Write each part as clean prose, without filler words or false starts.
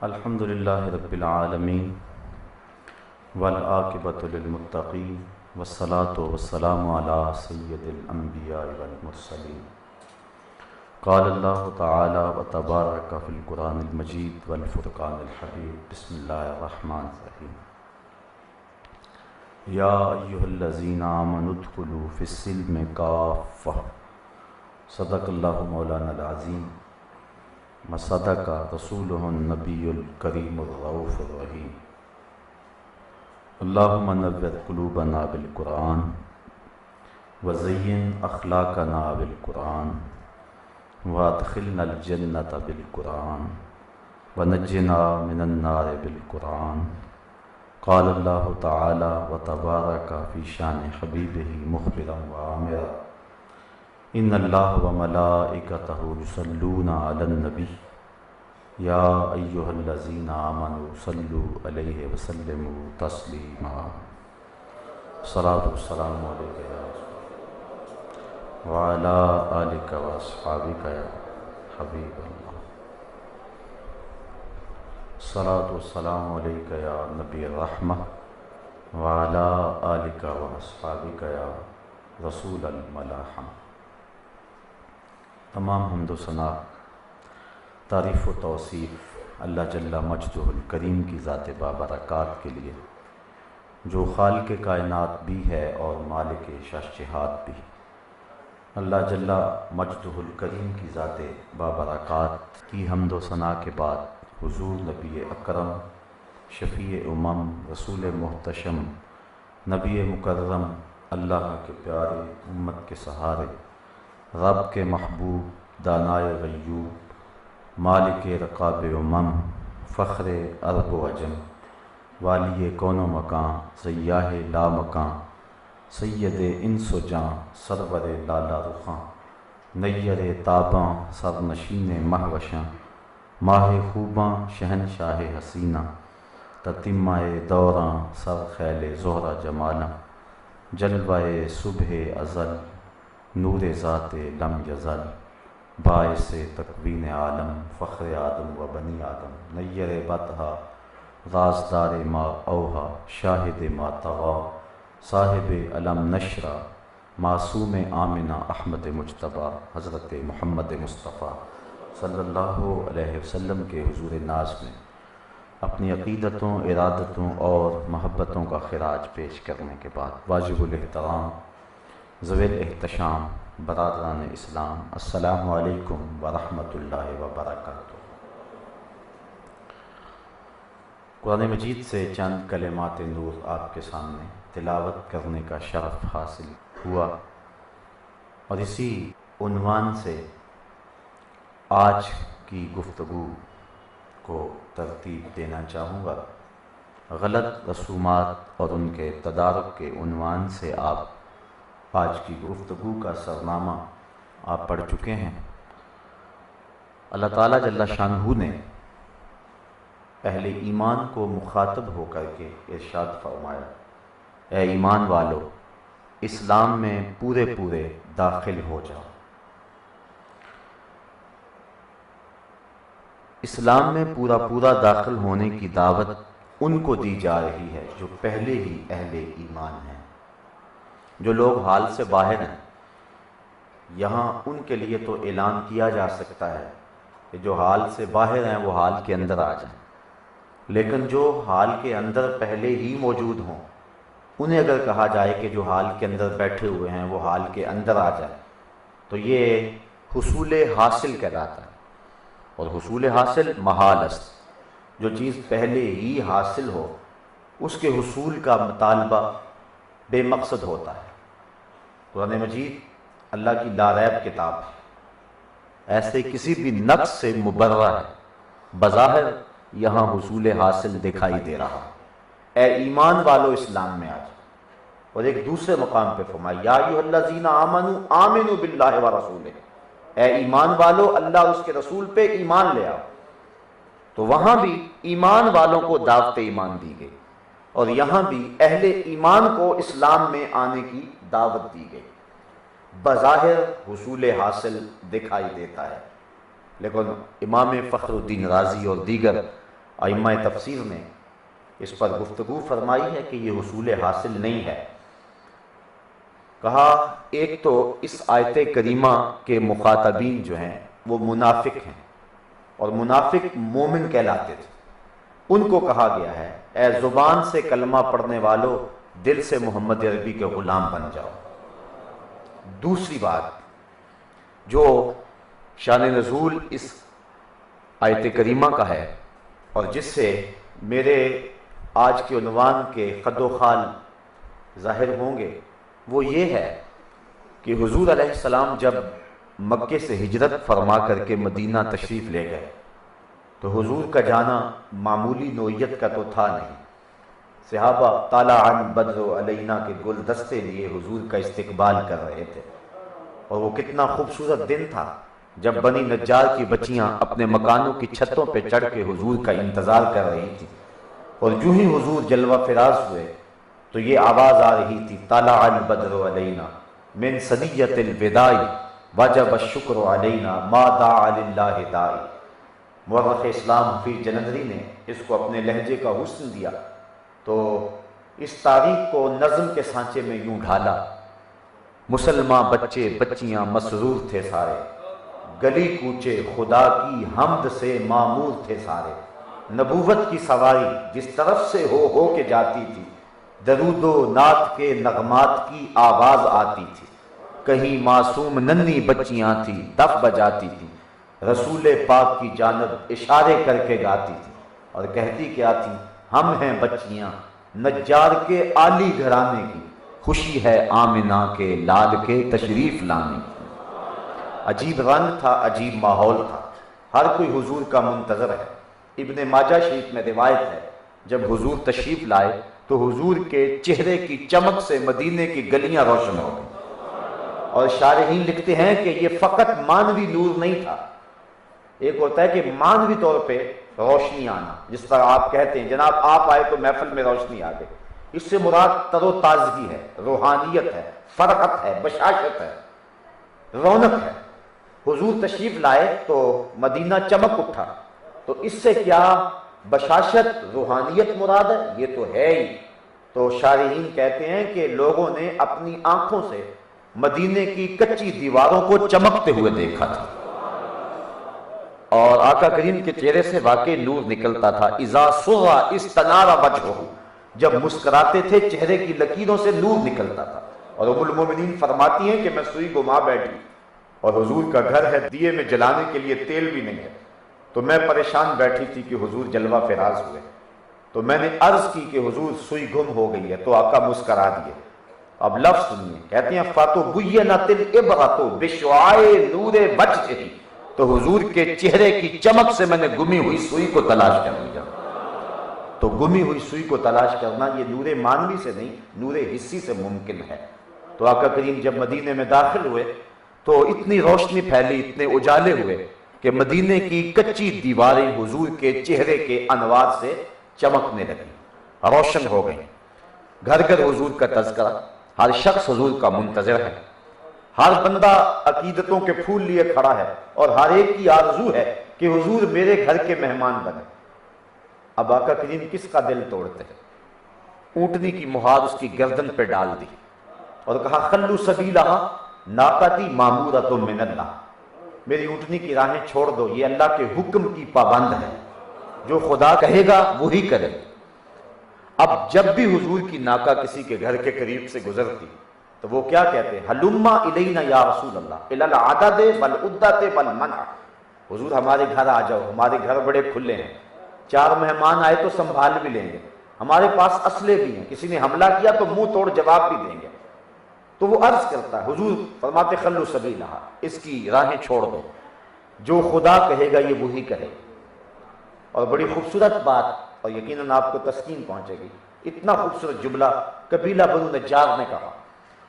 الحمد للہ رب العالمین والعاقبۃ للمتقین والصلاة والسلام علی سید الانبیاء والمرسلین قال اللہ تعالی وتبارک فی القرآن المجید والفرقان الحمید بسم اللہ الرحمن الرحیم یا ایھا الذین آمنوا ادخلوا فی السلم کافۃ صدق اللہ مولانا العظیم وصدق رسولہ النبی الکریم الرؤوف الرحیم اللہم نور قلوبنا بالقرآن وزین اخلاقنا بالقرآن وادخلنا الجنۃ بالقرآن ونجنا من النار بالقرآن قال اللہ تعالی وتبارک فی شان حبیبہ مخبرا وآمرا ان اللہ وملائکتہ یصلون علی النبی یا ایھا الذین آمنوا صلوا علیہ وسلموا تسلیما الصلاۃ والسلام علیک یا رسول وعلی آلک واصحابک یا حبیب اللہ الصلاۃ والسلام علیک یا نبی الرحمہ وعلی آلک واصحابک یا رسول الملاحمہ۔ تمام حمد و ثنا، تعریف و توصیف اللہ جل مجدہ الکریم کی ذات بابرکات کے لیے، جو خالق کائنات بھی ہے اور مالک شہنشاہت بھی۔ اللہ جل مجدہ الکریم کی ذات بابرکات کی حمد و ثنا کے بعد حضور نبی اکرم، شفیع امم، رسول محتشم، نبی مکرم، اللہ کے پیارے، امت کے سہارے، رب کے محبوب، دانائے غیوب، مالک رقاب امم، فخر عرب و عجم، والی کون و مکان، سیاہ لا مکان، سید انس و جاں، سرور لالا رخاں، نیر تاباں، سرنشین مہوشاں، ماہ خوباں، شہنشاہ حسینہ، تتمہ دوراں، سر خیل زہرہ جمالاں، جلوہ صبح ازل، نور ذات لم یزل، باعث تکوین عالم، فخر آدم و بنی آدم، نیر بطحا، رازدار ما اوہا، شاہد ما طغا، صاحب علم نشرہ، معصوم آمنہ احمد مجتبیٰ، حضرت محمد مصطفیٰ صلی اللہ علیہ وسلم کے حضور ناز میں اپنی عقیدتوں، ارادتوں اور محبتوں کا خراج پیش کرنے کے بعد واجب الاحترام ذوی الاحتشام برادران اسلام، السلام علیکم ورحمۃ اللہ وبرکاتہ۔ قرآن مجید سے چند کلمات نور آپ کے سامنے تلاوت کرنے کا شرف حاصل ہوا، اور اسی عنوان سے آج کی گفتگو کو ترتیب دینا چاہوں گا۔ غلط رسومات اور ان کے تدارک کے عنوان سے آپ آج کی گفتگو کا سرنامہ آپ پڑھ چکے ہیں۔ اللہ تعالیٰ جل شانہ نے اہل ایمان کو مخاطب ہو کر کے ارشاد فرمایا، اے ایمان والو، اسلام میں پورے پورے داخل ہو جاؤ۔ اسلام میں پورا پورا داخل ہونے کی دعوت ان کو دی جا رہی ہے جو پہلے ہی اہل ایمان ہیں۔ جو لوگ حال سے باہر ہیں، یہاں ان کے لیے تو اعلان کیا جا سکتا ہے کہ جو حال سے باہر ہیں وہ حال کے اندر آ جائیں، لیکن جو حال کے اندر پہلے ہی موجود ہوں، انہیں اگر کہا جائے کہ جو حال کے اندر بیٹھے ہوئے ہیں وہ حال کے اندر آ جائیں، تو یہ حصول حاصل کہلاتا ہے، اور حصول حاصل محال است۔ جو چیز پہلے ہی حاصل ہو اس کے حصول کا مطالبہ بے مقصد ہوتا ہے۔ قرآن مجید اللہ کی لاریب کتاب ہے، ایسے کسی بھی نقص سے مبرہ ہے، بظاہر یہاں حصول حاصل دکھائی دے رہا ہے۔ اے ایمان والو، اسلام میں آ جاؤ۔ اور ایک دوسرے مقام پہ فرمایا، یا ایھا الذین آمنوا آمنوا باللہ ورسولہ، اے ایمان والو، اللہ اور اس کے رسول پہ ایمان لے آؤ۔ تو وہاں بھی ایمان والوں کو دعوت ایمان دی گئی، اور یہاں بھی اہل ایمان کو اسلام میں آنے کی دعوت دی گئی۔ بظاہر حصول حاصل دکھائی دیتا ہے، لیکن امام فخر الدین رازی اور دیگر ائمہ تفسیر نے اس پر گفتگو فرمائی ہے کہ یہ حصول حاصل نہیں ہے۔ کہا ایک تو اس آیت کریمہ کے مخاطبین جو ہیں وہ منافق ہیں، اور منافق مومن کہلاتے تھے، ان کو کہا گیا ہے اے زبان سے کلمہ پڑھنے والو، دل سے محمد عربی کے غلام بن جاؤ۔ دوسری بات جو شان نزول اس آیت کریمہ کا ہے اور جس سے میرے آج کے عنوان کے خد و خال ظاہر ہوں گے، وہ یہ ہے کہ حضور علیہ السلام جب مکے سے ہجرت فرما کر کے مدینہ تشریف لے گئے تو حضور کا جانا معمولی نوعیت کا تو تھا نہیں۔ صحابہ طالع بدر علینا کے گلدستے لیے حضور کا استقبال کر رہے تھے، اور وہ کتنا خوبصورت دن تھا جب بنی نجار کی بچیاں اپنے مکانوں کی چھتوں پہ چڑھ کے حضور کا انتظار کر رہی تھی، اور جو ہی حضور جلوہ فراز ہوئے تو یہ آواز آ رہی تھی طالع البدر علینا من ثنیۃ الوداع وجب الشکر علینا ما دعا للہ داعی۔ مورخ اسلام حفیظ جلندری نے اس کو اپنے لہجے کا حسن دیا تو اس تاریخ کو نظم کے سانچے میں یوں ڈھالا: مسلمان بچے بچیاں مسرور تھے سارے، گلی کوچے خدا کی حمد سے معمور تھے سارے، نبوت کی سواری جس طرف سے ہو کے جاتی تھی، درود و نعت کے نغمات کی آواز آتی تھی، کہیں معصوم ننھی بچیاں تھی دف بجاتی تھی، رسول پاک کی جانب اشارے کر کے گاتی تھی، اور کہتی کیا تھی: ہم ہیں بچیاں نجار کے عالی گھرانے کی، خوشی ہے آمنہ کے لال کے تشریف لانے کی۔ عجیب رنگ تھا، عجیب ماحول تھا، ہر کوئی حضور کا منتظر ہے۔ ابن ماجہ شریف میں روایت ہے جب حضور تشریف لائے تو حضور کے چہرے کی چمک سے مدینے کی گلیاں روشن ہو گئیں، اور شارحین لکھتے ہیں کہ یہ فقط مانوی نور نہیں تھا، ایک ہوتا ہے کہ مانوی طور پہ روشنی آنا، جس طرح آپ کہتے ہیں جناب آپ آئے تو محفل میں روشنی آ گئی، اس سے مراد تر و تازگی ہے، روحانیت ہے، فرقت ہے، بشاشت ہے، رونق ہے۔ حضور تشریف لائے تو مدینہ چمک اٹھا، تو اس سے کیا بشاشت روحانیت مراد ہے؟ یہ تو ہے ہی۔ تو شارحین کہتے ہیں کہ لوگوں نے اپنی آنکھوں سے مدینے کی کچی دیواروں کو چمکتے ہوئے دیکھا تھا، اور آقا کریم کے چہرے سے واقعی نور نکلتا تھا۔ اذا سر استنار وجہہ، جب مسکراتے تھے چہرے کی لکیروں سے نور نکلتا تھا۔ اور ام المومنین فرماتی ہیں کہ میں سوئی گما بیٹھی اور حضور کا گھر ہے، دیے میں جلانے کے لیے تیل بھی نہیں ہے، تو میں پریشان بیٹھی تھی کہ حضور جلوہ فراز ہوئے، تو میں نے عرض کی کہ حضور سوئی گم ہو گئی ہے، تو آقا مسکرا دیے۔ اب لفظ سنیے، کہتے ہیں فَتُبُيَّنَتِ الْإِبْرَةُ بِشُعَاعِ نُورِ وَجْهِهِ، تو حضور کے چہرے کی چمک سے میں نے گمی ہوئی سوئی کو تلاش کر لیا۔ تو گمی ہوئی سوئی کو تلاش کرنا یہ نور مانوی سے نہیں، نور حسی سے ممکن ہے۔ تو آقا کریم جب مدینے میں داخل ہوئے تو اتنی روشنی پھیلی، اتنے اجالے ہوئے کہ مدینے کی کچی دیواریں حضور کے چہرے کے انوار سے چمکنے لگیں، روشن ہو گئیں۔ گھر گھر حضور کا تذکرہ، ہر شخص حضور کا منتظر ہے، ہر بندہ عقیدتوں کے پھول لیے کھڑا ہے، اور ہر ایک کی آرزو ہے کہ حضور میرے گھر کے مہمان بنے۔ اب آقا کریم کس کا دل توڑتے ہیں؟ اونٹنی کی مہار اس کی گردن پہ ڈال دی اور کہا خلو سبیلہا ناقتی معمورۃ من اللہ، میری اونٹنی کی راہیں چھوڑ دو، یہ اللہ کے حکم کی پابند ہے، جو خدا کہے گا وہی کرے۔ اب جب بھی حضور کی ناقہ کسی کے گھر کے قریب سے گزرتی تو وہ کیا کہتے ہیں؟ ہلما الینا یا رسول اللہ الی العدد والعدۃ والمنع، حضور ہمارے گھر آ جاؤ، ہمارے گھر بڑے کھلے ہیں، 4 مہمان آئے تو سنبھال بھی لیں گے، ہمارے پاس اسلحے بھی ہیں، کسی نے حملہ کیا تو منہ توڑ جواب بھی دیں گے۔ تو وہ عرض کرتا ہے، حضور فرماتے خلو سبیلہا، اس کی راہیں چھوڑ دو، جو خدا کہے گا یہ وہی کرے۔ اور بڑی خوبصورت بات، اور یقیناً آپ کو تسکین پہنچے گی، اتنا خوبصورت جملہ قبیلہ بنو نجار نے کہا،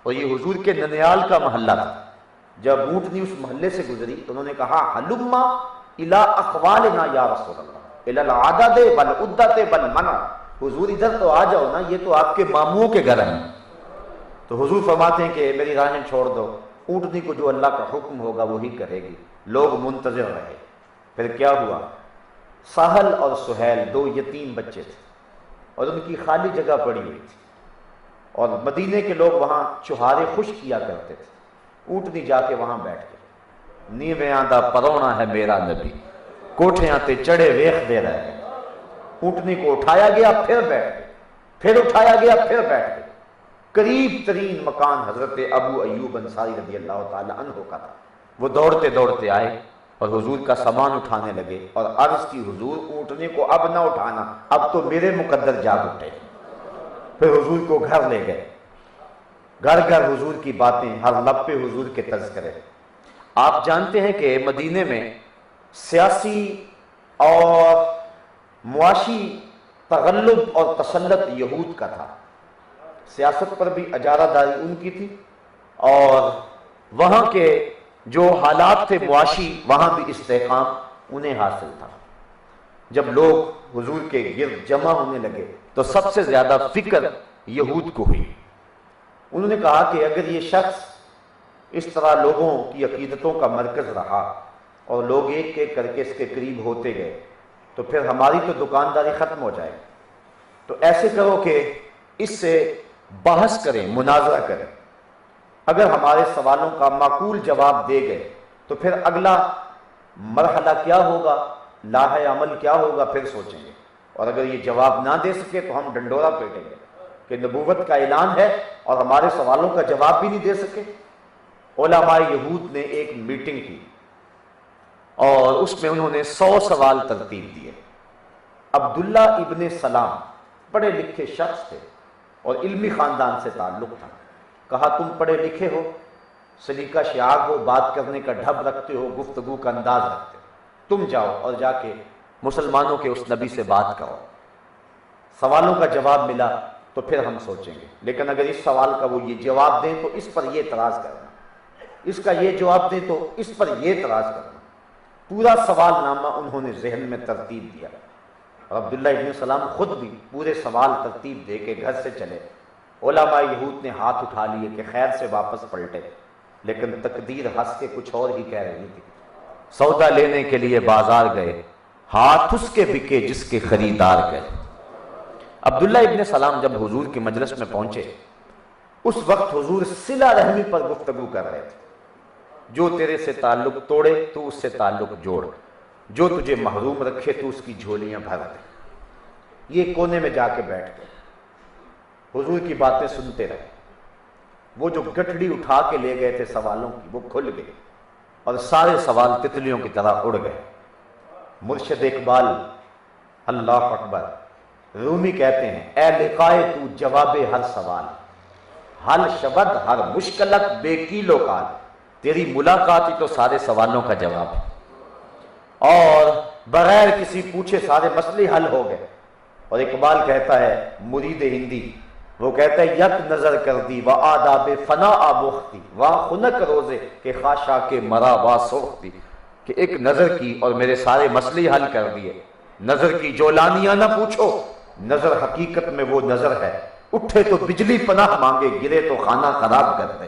اور یہ حضور کے ننیال کا محلہ تھا۔ جب اونٹنی اس محلے سے گزری تو انہوں نے کہا ہلما الی اخوالنا یا رسول اللہ الی العدد والعدۃ والمنع، حضور ادھر تو آ جاؤ نا، یہ تو آپ کے ماموں کے گھر ہیں۔ تو حضور فرماتے ہیں کہ میری راہیں چھوڑ دو، اونٹنی کو جو اللہ کا حکم ہوگا وہی کرے گی۔ لوگ منتظر رہے، پھر کیا ہوا؟ ساحل اور سہیل 2 یتیم بچے تھے اور ان کی خالی جگہ پڑی ہوئی تھی، اور مدینے کے لوگ وہاں چوہارے خشک کیا کرتے تھے، اونٹنی جا کے وہاں بیٹھ گئے، نیویاں دا پرونا ہے میرا نبی، کوٹھیاں تے چڑھے ویخ دے رہے ہیں۔ اونٹنی کو اٹھایا گیا، پھر بیٹھ گئے، پھر اٹھایا گیا، پھر بیٹھ گئے۔ قریب ترین مکان حضرت ابو ایوب انصاری رضی اللہ تعالی عنہ کا تھا۔ وہ دوڑتے دوڑتے آئے اور حضور کا سامان اٹھانے لگے اور عرض کی حضور اونٹنے کو اب نہ اٹھانا، اب تو میرے مقدر جاگ اٹھے۔ پھر حضور کو گھر لے گئے، گھر گھر حضور کی باتیں، ہر لب پہ حضور کے تذکرے۔ آپ جانتے ہیں کہ مدینے میں سیاسی اور معاشی تغلب اور تسلط یہود کا تھا، سیاست پر بھی اجارہ داری ان کی تھی، اور وہاں کے جو حالات تھے معاشی، وہاں بھی استحکام انہیں حاصل تھا۔ جب لوگ حضور کے گرد جمع ہونے لگے تو سب سے زیادہ فکر یہود کو ہوئی۔ انہوں نے کہا کہ اگر یہ شخص اس طرح لوگوں کی عقیدتوں کا مرکز رہا اور لوگ ایک ایک کر کے اس کے قریب ہوتے گئے تو پھر ہماری تو دکانداری ختم ہو جائے گی۔ تو ایسے کرو کہ اس سے بحث کریں، مناظرہ کریں، اگر ہمارے سوالوں کا معقول جواب دے گئے تو پھر اگلا مرحلہ کیا ہوگا، لاہ عمل کیا ہوگا، پھر سوچیں گے، اور اگر یہ جواب نہ دے سکے تو ہم ڈنڈورا پیٹیں گے کہ نبوت کا اعلان ہے اور ہمارے سوالوں کا جواب بھی نہیں دے سکے۔ علماء یہود نے ایک میٹنگ کی اور اس میں انہوں نے 100 سوال ترتیب دیے۔ عبداللہ ابن سلام پڑھے لکھے شخص تھے اور علمی خاندان سے تعلق تھا۔ کہا تم پڑھے لکھے ہو، سلیقہ شعار ہو، بات کرنے کا ڈھب رکھتے ہو، گفتگو کا انداز رکھتے ہو، تم جاؤ اور جا کے مسلمانوں کے اس نبی سے بات کرو، سوالوں کا جواب ملا تو پھر ہم سوچیں گے، لیکن اگر اس سوال کا وہ یہ جواب دیں تو اس پر یہ اعتراض کرنا، اس کا یہ جواب دیں تو اس پر یہ اعتراض کرنا۔ پورا سوال نامہ انہوں نے ذہن میں ترتیب دیا، اور عبداللہ ابن سلام خود بھی پورے سوال ترتیب دے کے گھر سے چلے۔ علماء یہود نے ہاتھ اٹھا لیے کہ خیر سے واپس پلٹے، لیکن تقدیر ہنس کے کچھ اور ہی کہہ رہی تھی۔ سودا لینے کے لیے بازار گئے، ہاتھ اس کے بکے جس کے خریدار گئے۔ عبداللہ ابن سلام جب حضور کی مجلس میں پہنچے، اس وقت حضور صلہ رحمی پر گفتگو کر رہے تھے۔ جو تیرے سے تعلق توڑے تو اس سے تعلق جوڑ، جو تجھے محروم رکھے تو اس کی جھولیاں بھر دے۔ یہ کونے میں جا کے بیٹھ گئے، حضور کی باتیں سنتے رہے۔ وہ جو گٹھڑی اٹھا کے لے گئے تھے سوالوں کی، وہ کھل گئی اور سارے سوال تتلیوں کی طرح اڑ گئے۔ مرشد اقبال اللہ اکبر رومی کہتے ہیں، اے لقائے تو جواب ہر سوال، حل شبد ہر مشکلت بے کیلو کال۔ تیری ملاقات ہی تو سارے سوالوں کا جواب ہے، اور بغیر کسی پوچھے سارے مسئلے حل ہو گئے۔ اور اقبال کہتا ہے، مرید ہندی، وہ کہتا ہے یک نظر کر دی و آداب فنا آبختی و خنک روزے کہ خاشا کے مرا وا سوختی، کہ ایک نظر کی اور میرے سارے مسئلے حل کر دیے۔ نظر کی جولانیاں نہ پوچھو، نظر حقیقت میں وہ نظر ہے، اٹھے تو بجلی پناہ مانگے، گرے تو خانہ خراب کر دے۔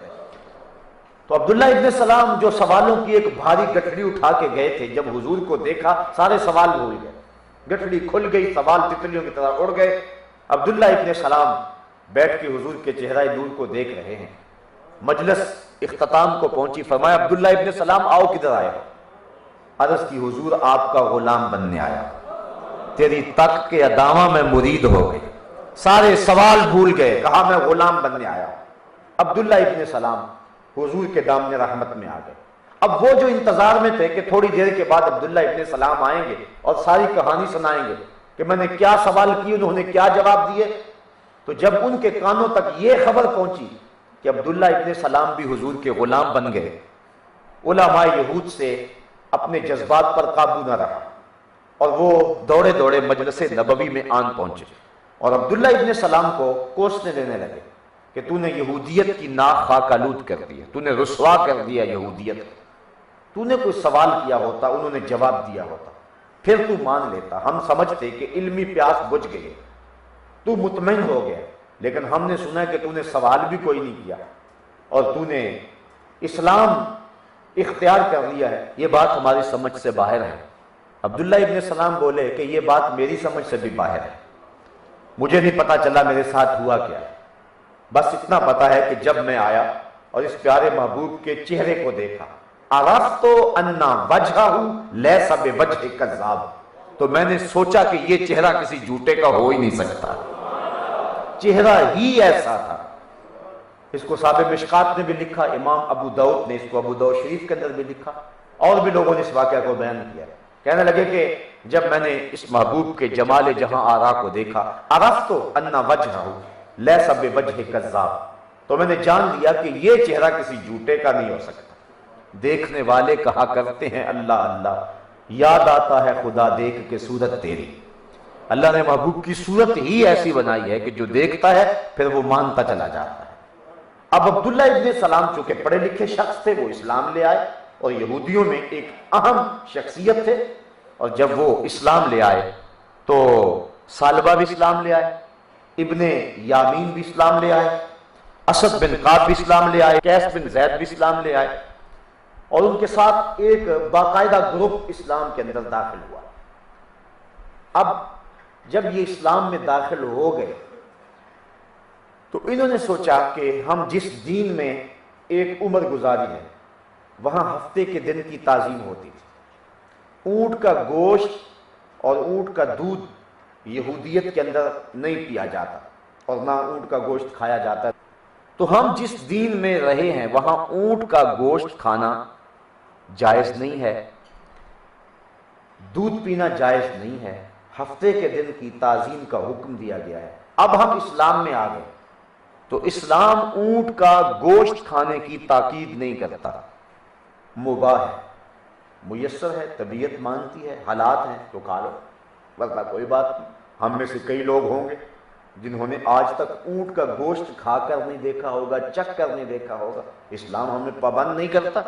تو عبداللہ ابن سلام جو سوالوں کی ایک بھاری گٹھڑی اٹھا کے گئے تھے، جب حضور کو دیکھا سارے سوال بھول گئے، گٹھڑی کھل گئی، سوال تتلیوں کی طرح اڑ گئے۔ عبداللہ ابن سلام بیٹھ کے حضور کے چہرہ نور کو دیکھ رہے ہیں۔ مجلس اختتام کو پہنچی، فرمایا عبداللہ ابن سلام آؤ کدھر آئے ہو؟ عرض کی حضور آپ کا غلام بننے آیا، تیری تک کے ادامہ میں مرید ہو گئے، سارے سوال بھول گئے، کہا میں غلام بننے آیا ہوں۔ عبداللہ ابن سلام حضور کے دامن رحمت میں آ گئے۔ اب وہ جو انتظار میں تھے کہ تھوڑی دیر کے بعد عبداللہ ابن سلام آئیں گے اور ساری کہانی سنائیں گے کہ میں نے کیا سوال کی، انہوں نے کیا جواب دیے، تو جب ان کے کانوں تک یہ خبر پہنچی کہ عبداللہ ابن سلام بھی حضور کے غلام بن گئے، علماء یہود سے اپنے جذبات پر قابو نہ رہا اور وہ دوڑے دوڑے مجلس نبوی میں آن پہنچے اور عبداللہ ابن سلام کو کوسنے دینے لگے کہ تو نے یہودیت کی ناک خاک آلود کر دی ہے، تو نے رسوا کر دیا یہودیت، تو نے کوئی سوال کیا ہوتا، انہوں نے جواب دیا ہوتا، پھر تو مان لیتا، ہم سمجھتے کہ علمی پیاس بجھ گئی، تو مطمئن ہو گیا، لیکن ہم نے سنا کہ تو نے سوال بھی کوئی نہیں کیا اور تو نے اسلام اختیار کر لیا ہے، یہ بات ہماری سمجھ سے باہر ہے۔ عبداللہ ابن سلام بولے کہ یہ بات میری سمجھ سے بھی باہر ہے، مجھے نہیں پتا چلا میرے ساتھ ہوا کیا، بس اتنا پتا ہے کہ جب میں آیا اور اس پیارے محبوب کے چہرے کو دیکھا، عرفت ان وجہہ لیس بوجہ کذاب، تو میں نے سوچا کہ یہ چہرہ کسی جھوٹے کا ہو ہی نہیں سکتا، چہرہ ہی ایسا تھا۔ اس کو صاحب مشکات نے بھی لکھا، امام ابو داؤد نے اس کو ابو داؤد شریف کے اندر بھی لکھا، اور بھی لوگوں نے اس واقعہ کو بیان کیا۔ کہنے لگے کہ جب میں نے اس محبوب کے جمال جہاں آرا کو دیکھا، عرفت ان وجہہ لیس بوجہ کذاب، تو میں نے جان لیا کہ یہ چہرہ کسی جھوٹے کا نہیں ہو سکتا۔ دیکھنے والے کہا کرتے ہیں اللہ اللہ، یاد آتا ہے خدا دیکھ کے صورت تیری۔ اللہ نے محبوب کی صورت ہی ایسی بنائی ہے کہ جو دیکھتا ہے پھر وہ مانتا چلا جاتا ہے۔ اب عبداللہ ابن سلام چونکہ پڑھے لکھے شخص تھے، وہ اسلام لے آئے، اور یہودیوں میں ایک اہم شخصیت تھے، اور جب وہ اسلام لے آئے تو سالبہ بھی اسلام لے آئے، ابن یامین بھی اسلام لے آئے، اسد بن قاب بھی اسلام لے آئے، قیس بن زید بھی اسلام لے آئے، اور ان کے ساتھ ایک باقاعدہ گروپ اسلام کے اندر داخل ہوا۔ اب جب یہ اسلام میں داخل ہو گئے تو انہوں نے سوچا کہ ہم جس دین میں ایک عمر گزاری ہے وہاں ہفتے کے دن کی تعظیم ہوتی تھی، اونٹ کا گوشت اور اونٹ کا دودھ یہودیت کے اندر نہیں پیا جاتا اور نہ اونٹ کا گوشت کھایا جاتا، تو ہم جس دین میں رہے ہیں وہاں اونٹ کا گوشت کھانا جائز نہیں ہے، دودھ پینا جائز نہیں ہے، ہفتے کے دن کی تعظیم کا حکم دیا گیا ہے۔ اب ہم اسلام میں آ گئے تو اسلام اونٹ کا گوشت کھانے کی تاکید نہیں کرتا، مباح ہے، میسر ہے، طبیعت مانتی ہے، حالات ہیں تو کھا لو، ورنہ کوئی بات نہیں۔ ہم میں سے کئی لوگ ہوں گے جنہوں نے آج تک اونٹ کا گوشت کھا کر نہیں دیکھا ہوگا، چکھ کر نہیں دیکھا ہوگا۔ اسلام ہمیں پابند نہیں کرتا،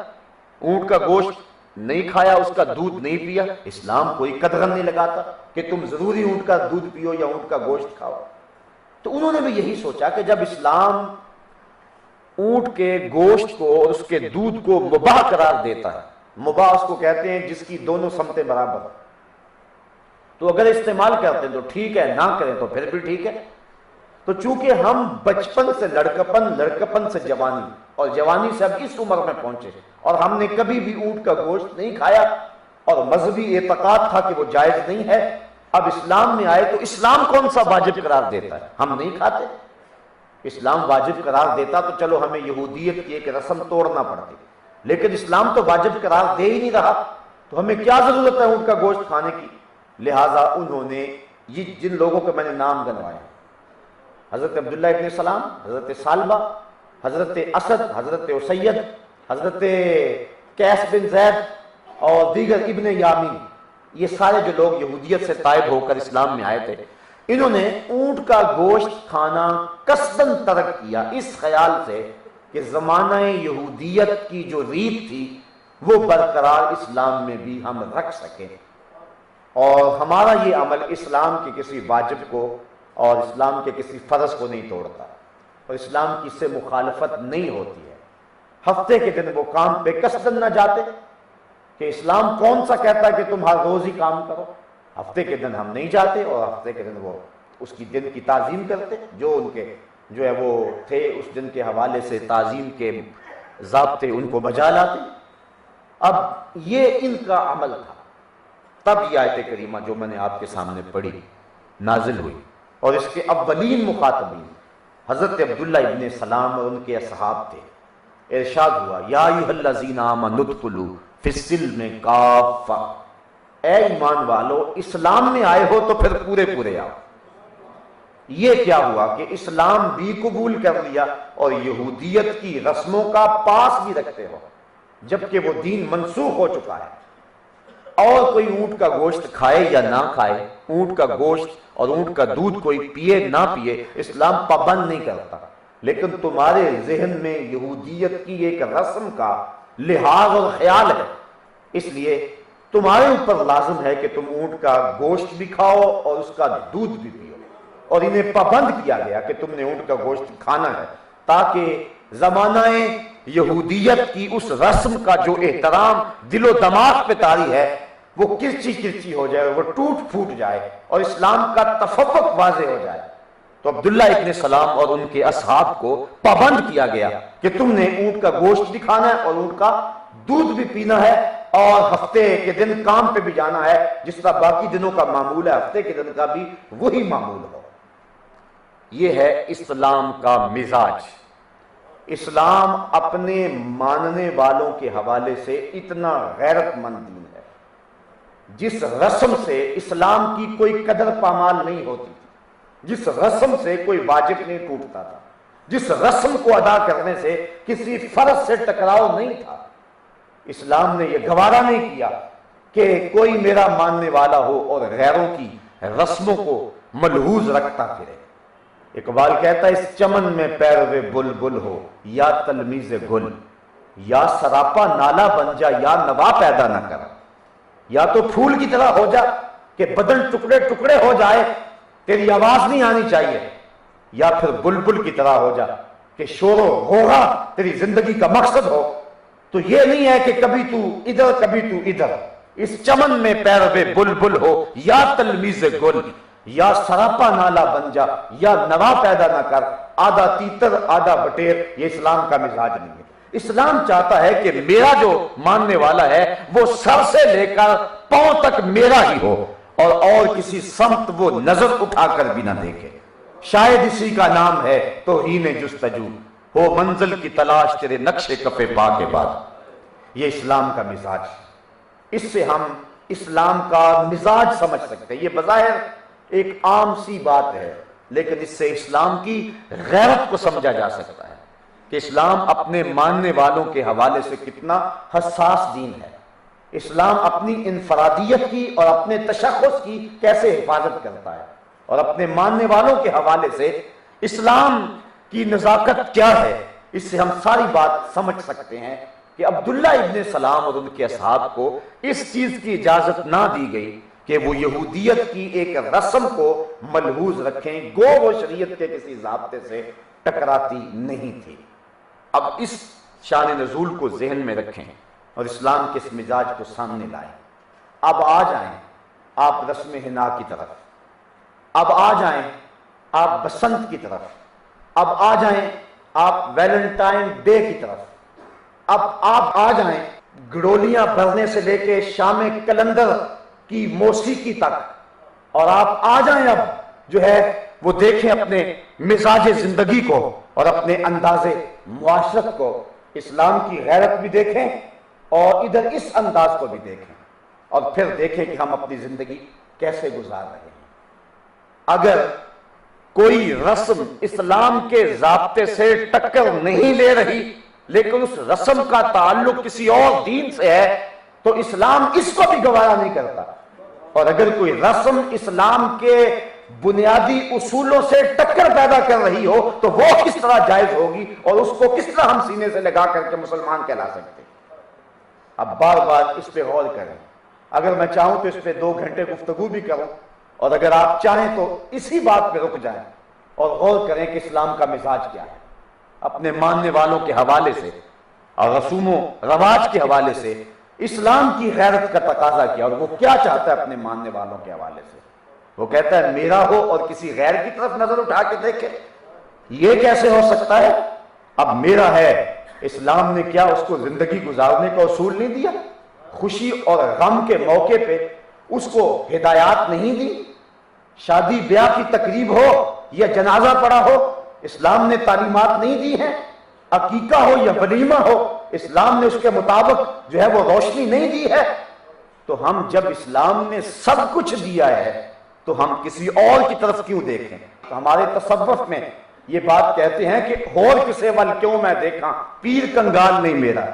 اونٹ کا گوشت نہیں کھایا، اس کا دودھ نہیں پیا، اسلام کوئی قدغن نہیں لگاتا کہ تم ضروری اونٹ کا دودھ پیو یا اونٹ کا گوشت کھاؤ۔ تو انہوں نے بھی یہی سوچا کہ جب اسلام اونٹ کے گوشت کو اور اس کے دودھ کو مباح قرار دیتا ہے، مباح اس کو کہتے ہیں جس کی دونوں سمتیں برابر ہیں، تو اگر استعمال کرتے ہیں تو ٹھیک ہے، نہ کریں تو پھر بھی ٹھیک ہے۔ تو چونکہ ہم بچپن سے لڑکپن، لڑکپن سے جوانی، اور جوانی سے اب اس عمر میں پہنچے، اور ہم نے کبھی بھی اونٹ کا گوشت نہیں کھایا، اور مذہبی اعتقاد تھا کہ وہ جائز نہیں ہے، اب اسلام میں آئے تو اسلام کون سا واجب قرار دیتا ہے؟ ہم نہیں کھاتے۔ اسلام واجب قرار دیتا تو چلو ہمیں یہودیت کی ایک رسم توڑنا پڑتی، لیکن اسلام تو واجب قرار دے ہی نہیں رہا، تو ہمیں کیا ضرورت ہے اونٹ کا گوشت کھانے کی؟ لہٰذا انہوں نے یہ جن لوگوں کے میں نے نام گنوائے، حضرت عبداللہ ابن سلام، حضرت سالبہ، حضرت اسد، حضرت اسید، حضرت قیس بن زید اور دیگر ابن یامین، یہ سارے جو لوگ یہودیت سے تائب ہو کر اسلام میں آئے تھے، انہوں نے اونٹ کا گوشت کھانا قصداً ترک کیا، اس خیال سے کہ زمانہ یہودیت کی جو ریت تھی وہ برقرار اسلام میں بھی ہم رکھ سکیں، اور ہمارا یہ عمل اسلام کے کسی واجب کو اور اسلام کے کسی فرض کو نہیں توڑتا، اور اسلام کی اس سے مخالفت نہیں ہوتی ہے۔ ہفتے کے دن وہ کام پہ قصداً نہ جاتے کہ اسلام کون سا کہتا ہے کہ تم ہر روز ہی کام کرو، ہفتے کے دن ہم نہیں جاتے، اور ہفتے کے دن وہ اس کی دن کی تعظیم کرتے، جو ان کے جو ہے وہ تھے اس دن کے حوالے سے تعظیم کے ضابطے ان کو بجا لاتے۔ اب یہ ان کا عمل تھا، تب یہ آیت کریمہ جو میں نے آپ کے سامنے پڑھی نازل ہوئی، اور اس کے اولین مخاطبین حضرت عبداللہ ابن سلام اور ان کے اصحاب تھے۔ ارشاد ہوا یا ایھا الذین آمنوا ادخلوا فی السلم کافہ، اے ایمان والو اسلام میں آئے ہو تو پھر پورے پورے آؤ۔ یہ کیا ہوا کہ اسلام بھی قبول کر لیا اور یہودیت کی رسموں کا پاس بھی رکھتے ہو، جبکہ وہ دین منسوخ ہو چکا ہے۔ اور کوئی اونٹ کا گوشت کھائے یا نہ کھائے، اونٹ کا گوشت اور اونٹ کا دودھ کوئی پیے نہ پیے، اسلام پابند نہیں کرتا، لیکن تمہارے ذہن میں یہودیت کی ایک رسم کا لحاظ اور خیال ہے، اس لیے تمہارے اوپر لازم ہے کہ تم اونٹ کا گوشت بھی کھاؤ اور اس کا دودھ بھی پیو، اور انہیں پابند کیا گیا کہ تم نے اونٹ کا گوشت کھانا ہے، تاکہ زمانہ یہودیت کی اس رسم کا جو احترام دل و دماغ پہ طاری ہے وہ کرچی کرچی ہو جائے، وہ ٹوٹ پھوٹ جائے اور اسلام کا تفوق واضح ہو جائے۔ تو عبداللہ ابن سلام اور ان کے اصحاب کو پابند کیا گیا کہ تم نے اونٹ کا گوشت بھی کھانا ہے اور اونٹ کا دودھ بھی پینا ہے، اور ہفتے کے دن کام پہ بھی جانا ہے، جس طرح باقی دنوں کا معمول ہے ہفتے کے دن کا بھی وہی معمول ہو۔ یہ ہے اسلام کا مزاج۔ اسلام اپنے ماننے والوں کے حوالے سے اتنا غیرت مند دین ہے، جس رسم سے اسلام کی کوئی قدر پامال نہیں ہوتی، جس رسم سے کوئی واجب نہیں ٹوٹتا تھا، جس رسم کو ادا کرنے سے کسی فرض سے ٹکراؤ نہیں تھا، اسلام نے یہ گوارا نہیں کیا کہ کوئی میرا ماننے والا ہو اور غیروں کی رسموں کو ملحوظ رکھتا پھرے۔ اقبال کہتا ہے اس چمن میں پیروے بلبل ہو یا تلمیذ گل، یا سراپا نالا بن جا یا نوا پیدا نہ کر، یا تو پھول کی طرح ہو جا کہ بدن ٹکڑے ٹکڑے ہو جائے تیری آواز نہیں آنی چاہیے، یا پھر بلبل کی طرح ہو جا کہ شور و غوغا تیری زندگی کا مقصد ہو۔ تو یہ نہیں ہے کہ کبھی تو ادھر کبھی تو ادھر، اس چمن میں پیروے بلبل ہو یا تلمیذ گل، یا سراپا نالا بن جا یا نوا پیدا نہ کر، آدھا تیتر آدھا بٹیر، یہ اسلام کا مزاج نہیں ہے۔ اسلام چاہتا ہے کہ میرا جو ماننے والا ہے وہ سر سے لے کر پاؤں تک میرا ہی ہو، اور کسی سمت وہ نظر اٹھا کر بھی نہ دیکھے۔ شاید اسی کا نام ہے توہین جستجو، ہو منزل کی تلاش تیرے نقش کفے پا کے بعد۔ یہ اسلام کا مزاج، اس سے ہم اسلام کا مزاج سمجھ سکتے ہیں۔ یہ بظاہر ایک عام سی بات ہے، لیکن اس سے اسلام کی غیرت کو سمجھا جا سکتا ہے کہ اسلام اپنے ماننے والوں کے حوالے سے کتنا حساس دین ہے، اسلام اپنی انفرادیت کی اور اپنے تشخص کی کیسے حفاظت کرتا ہے، اور اپنے ماننے والوں کے حوالے سے اسلام کی نزاکت کیا ہے۔ اس سے ہم ساری بات سمجھ سکتے ہیں کہ عبداللہ ابن سلام اور ان کے اصحاب کو اس چیز کی اجازت نہ دی گئی کہ وہ یہودیت کی ایک رسم کو ملحوظ رکھیں، گو وہ شریعت کے کسی ضابطے سے ٹکراتی نہیں تھی۔ اب اس شان نزول کو ذہن میں رکھیں اور اسلام کے اس مزاج کو سامنے لائیں۔ اب آ جائیں آپ رسم حنا کی طرف، اب آ جائیں آپ بسنت کی طرف، اب آ جائیں آپ ویلنٹائن ڈے کی طرف، اب آپ آ جائیں گڑولیاں بھرنے سے لے کے شام کلندر کی موسیقی تک، اور آپ آ جائیں اب جو ہے وہ دیکھیں اپنے مزاج زندگی کو اور اپنے انداز معاشرت کو، اسلام کی غیرت بھی دیکھیں اور ادھر اس انداز کو بھی دیکھیں، اور پھر دیکھیں کہ ہم اپنی زندگی کیسے گزار رہے ہیں۔ اگر کوئی رسم اسلام کے ضابطے سے ٹکر نہیں لے رہی لیکن اس رسم کا تعلق کسی اور دین سے ہے تو اسلام اس کو بھی گوارا نہیں کرتا، اور اگر کوئی رسم اسلام کے بنیادی اصولوں سے ٹکر پیدا کر رہی ہو تو وہ کس طرح جائز ہوگی اور اس کو کس طرح ہم سینے سے لگا کر کے مسلمان کہلا سکتے ہیں۔ اب بار بار اس پہ غور کریں، اگر میں چاہوں تو اس پہ 2 گھنٹے گفتگو بھی کروں، اور اگر آپ چاہیں تو اسی بات پہ رک جائیں اور غور کریں کہ اسلام کا مزاج کیا ہے، اپنے ماننے والوں کے حوالے سے اور رسوم و رواج کے حوالے سے اسلام کی غیرت کا تقاضا کیا، اور وہ کیا چاہتا ہے اپنے ماننے والوں کے حوالے سے۔ وہ کہتا ہے میرا ہو اور کسی غیر کی طرف نظر اٹھا کے دیکھے، یہ کیسے ہو سکتا ہے؟ اب میرا ہے، اسلام نے کیا اس کو زندگی گزارنے کا اصول نہیں دیا؟ خوشی اور غم کے موقع پہ اس کو ہدایات نہیں دی؟ شادی بیاہ کی تقریب ہو یا جنازہ پڑا ہو، اسلام نے تعلیمات نہیں دی ہیں؟ عقیقہ ہو یا ولیمہ ہو، اسلام نے اس کے مطابق جو ہے وہ روشنی نہیں دی ہے؟ تو ہم جب اسلام نے سب کچھ دیا ہے تو ہم کسی اور کی طرف کیوں دیکھیں؟ تو ہمارے تصوف میں یہ بات کہتے ہیں کہ اور کسے ول کیوں میں دیکھاں، پیر کنگال نہیں میرا۔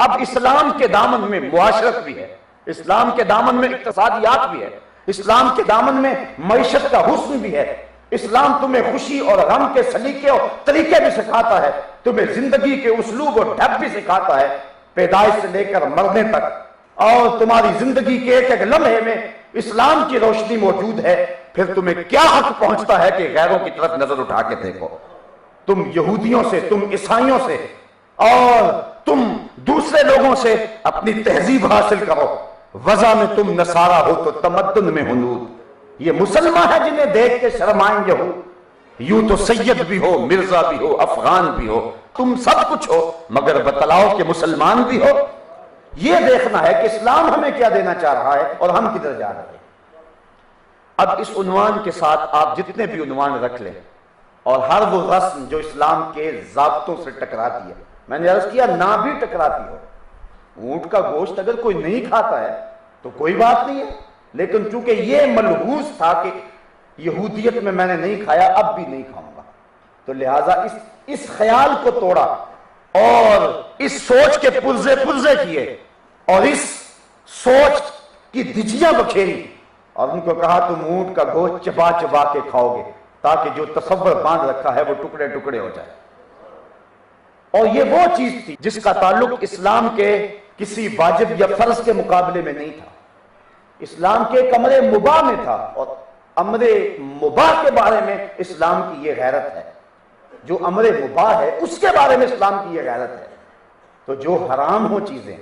اب اسلام کے دامن میں معاشرت بھی ہے، اسلام کے دامن میں اقتصادیات بھی ہے، اسلام کے دامن میں معیشت کا حسن بھی ہے، اسلام تمہیں خوشی اور غم کے سلیقے اور طریقے بھی سکھاتا ہے، تمہیں زندگی کے اسلوب اور ڈھب بھی سکھاتا ہے، پیدائش سے لے کر مرنے تک، اور تمہاری زندگی کے ایک ایک لمحے میں اسلام کی روشنی موجود ہے۔ پھر تمہیں کیا حق پہنچتا ہے کہ غیروں کی طرف نظر اٹھا کے دیکھو؟ تم یہودیوں سے، تم عیسائیوں سے اور تم دوسرے لوگوں سے اپنی تہذیب حاصل کرو، وضع میں تم نصارہ ہو تو تمدن میں ہنود۔ یہ مسلمان ہے جنہیں دیکھ کے شرمائیں یہود، یوں تو سید بھی ہو، مرزا بھی ہو، افغان بھی ہو، تم سب کچھ ہو مگر بتلاؤ کہ مسلمان بھی ہو۔ یہ دیکھنا ہے کہ اسلام ہمیں کیا دینا چاہ رہا ہے اور ہم کدھر جا رہے ہیں۔ اب اس عنوان کے ساتھ آپ جتنے بھی عنوان رکھ لیں اور ہر وہ رسم جو اسلام کے ضابطوں سے ٹکراتی ہے، میں نے عرض کیا نہ بھی ٹکراتی ہو، اونٹ کا گوشت اگر کوئی نہیں کھاتا ہے تو کوئی بات نہیں ہے، لیکن چونکہ یہ ملحوظ تھا کہ یہودیت میں میں نے نہیں کھایا اب بھی نہیں کھاؤں گا، تو لہٰذا اس خیال کو توڑا اور اس سوچ کے پرزے کیے اور اس سوچ کی دھجیاں بکھیری اور ان کو کہا تم اونٹ کا گوشت چبا چبا کے کھاؤ گے تاکہ جو تصور باندھ رکھا ہے وہ ٹکڑے ٹکڑے ہو جائے۔ اور یہ وہ چیز تھی جس کا تعلق اسلام کے کسی واجب یا فرض کے مقابلے میں نہیں تھا، اسلام کے ایک امر مباح میں تھا، اور امر مباح کے بارے میں اسلام کی یہ غیرت ہے، جو امر مباح ہے اس کے بارے میں اسلام کی یہ غیرت ہے۔ تو جو حرام ہو چیزیں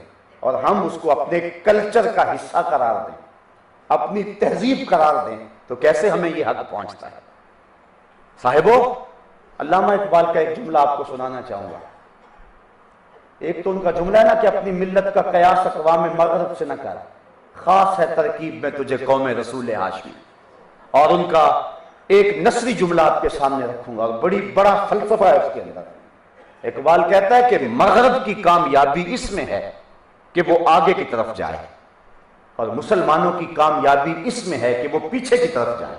اور ہم اس کو اپنے کلچر کا حصہ قرار دیں، اپنی تہذیب قرار دیں، تو کیسے ہمیں یہ حق پہنچتا ہے؟ صاحبو، علامہ اقبال کا ایک جملہ آپ کو سنانا چاہوں گا۔ ایک تو ان کا جملہ ہے نا کہ اپنی ملت کا قیاس اقوام مغرب سے نہ کر، خاص ہے ترکیب میں تجھے قوم رسول ہاشمی، اور ان کا ایک نثری جملہ آپ کے سامنے رکھوں گا، بڑا فلسفہ ہے اس کے اندر۔ اقبال کہتا ہے کہ مغرب کی کامیابی اس میں ہے کہ وہ آگے کی طرف جائے، اور مسلمانوں کی کامیابی اس میں ہے کہ وہ پیچھے کی طرف جائے۔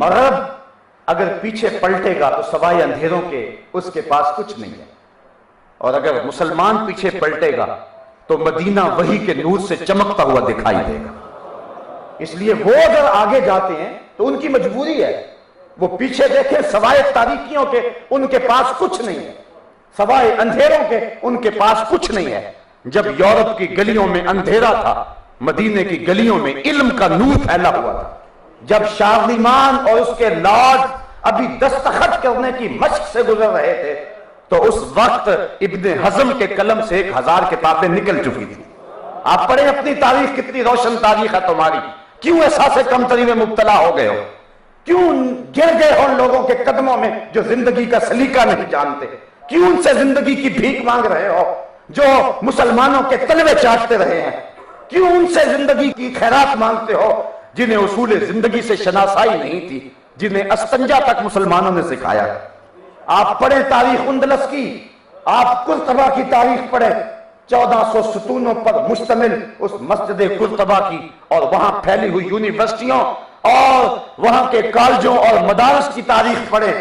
مغرب اگر پیچھے پلٹے گا تو سوائے اندھیروں کے اس کے پاس کچھ نہیں ہے، اور اگر مسلمان پیچھے پلٹے گا تو مدینہ وحی کے نور سے چمکتا ہوا دکھائی دے گا۔ اس لیے وہ اگر آگے جاتے ہیں تو ان کی مجبوری ہے، وہ پیچھے دیکھیں سوائے تاریکیوں کے ان کے پاس کچھ نہیں ہے، سوائے اندھیروں کے ان کے پاس کچھ نہیں ہے۔ جب یورپ کی گلیوں میں اندھیرا تھا، مدینے کی گلیوں میں علم کا نور پھیلا ہوا تھا۔ جب شارلیمان اور اس کے لارڈ ابھی دستخط کرنے کی مشق سے گزر رہے تھے تو اس وقت ابن حزم کے قلم سے 1000 کتابیں نکل چکی تھی۔ آپ پڑھیں اپنی تاریخ، کتنی روشن تاریخ ہے تمہاری، کیوں احساس کمتری میں مبتلا ہو گئے ہو، کیوں گر گئے ہو ان لوگوں کے قدموں میں جو زندگی کا سلیقہ نہیں جانتے، کیوں ان سے زندگی کی بھیک مانگ رہے ہو جو مسلمانوں کے تلوے چاٹتے رہے ہیں، کیوں ان سے زندگی کی خیرات مانگتے ہو جنہیں اصول زندگی سے شناسائی نہیں تھی، جنہیں استنجا تک مسلمانوں نے سکھایا۔ آپ پڑھیں تاریخ اندلس کی، آپ قرطبہ کی تاریخ پڑھیں، 1400 ستونوں پر مشتمل اس مسجد قرطبہ کی اور وہاں پھیلی ہوئی یونیورسٹیوں اور وہاں کے کالجوں اور مدارس کی تاریخ پڑھیں۔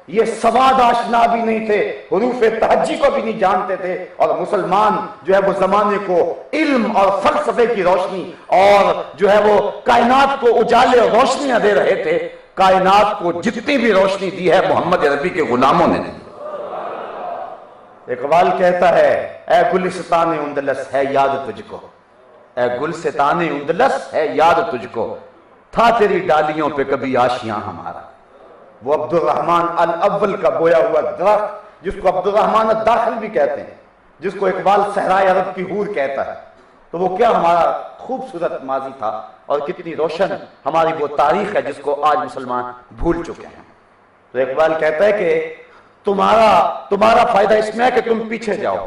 یہ سواد آشنا بھی نہیں تھے، حروف تہجی کو بھی نہیں جانتے تھے، اور مسلمان جو ہے وہ زمانے کو علم اور فلسفے کی روشنی اور جو ہے وہ کائنات کو اجالے اور روشنیاں دے رہے تھے۔ کائنات کو جتنی بھی روشنی دی ہے محمد عربی کے غلاموں نے دی۔ اقبال کہتا ہے اے گلستان اندلس ہے یاد تجھ کو، اے گلستان اندلس ہے یاد تجھ کو، تھا تیری ڈالیوں پہ کبھی آشیاں ہمارا۔ وہ عبد الرحمن الاول کا بویا ہوا درخت جس کو عبد الرحمن الداخل بھی کہتے ہیں، جس کو اقبال صحرائے عرب کی حور کہتا ہے، تو وہ کیا ہمارا خوبصورت ماضی تھا اور کتنی روشن ہماری وہ تاریخ ہے جس کو آج مسلمان بھول چکے ہیں۔ تو اقبال کہتا ہے کہ تمہارا فائدہ اس میں ہے کہ تم پیچھے جاؤ،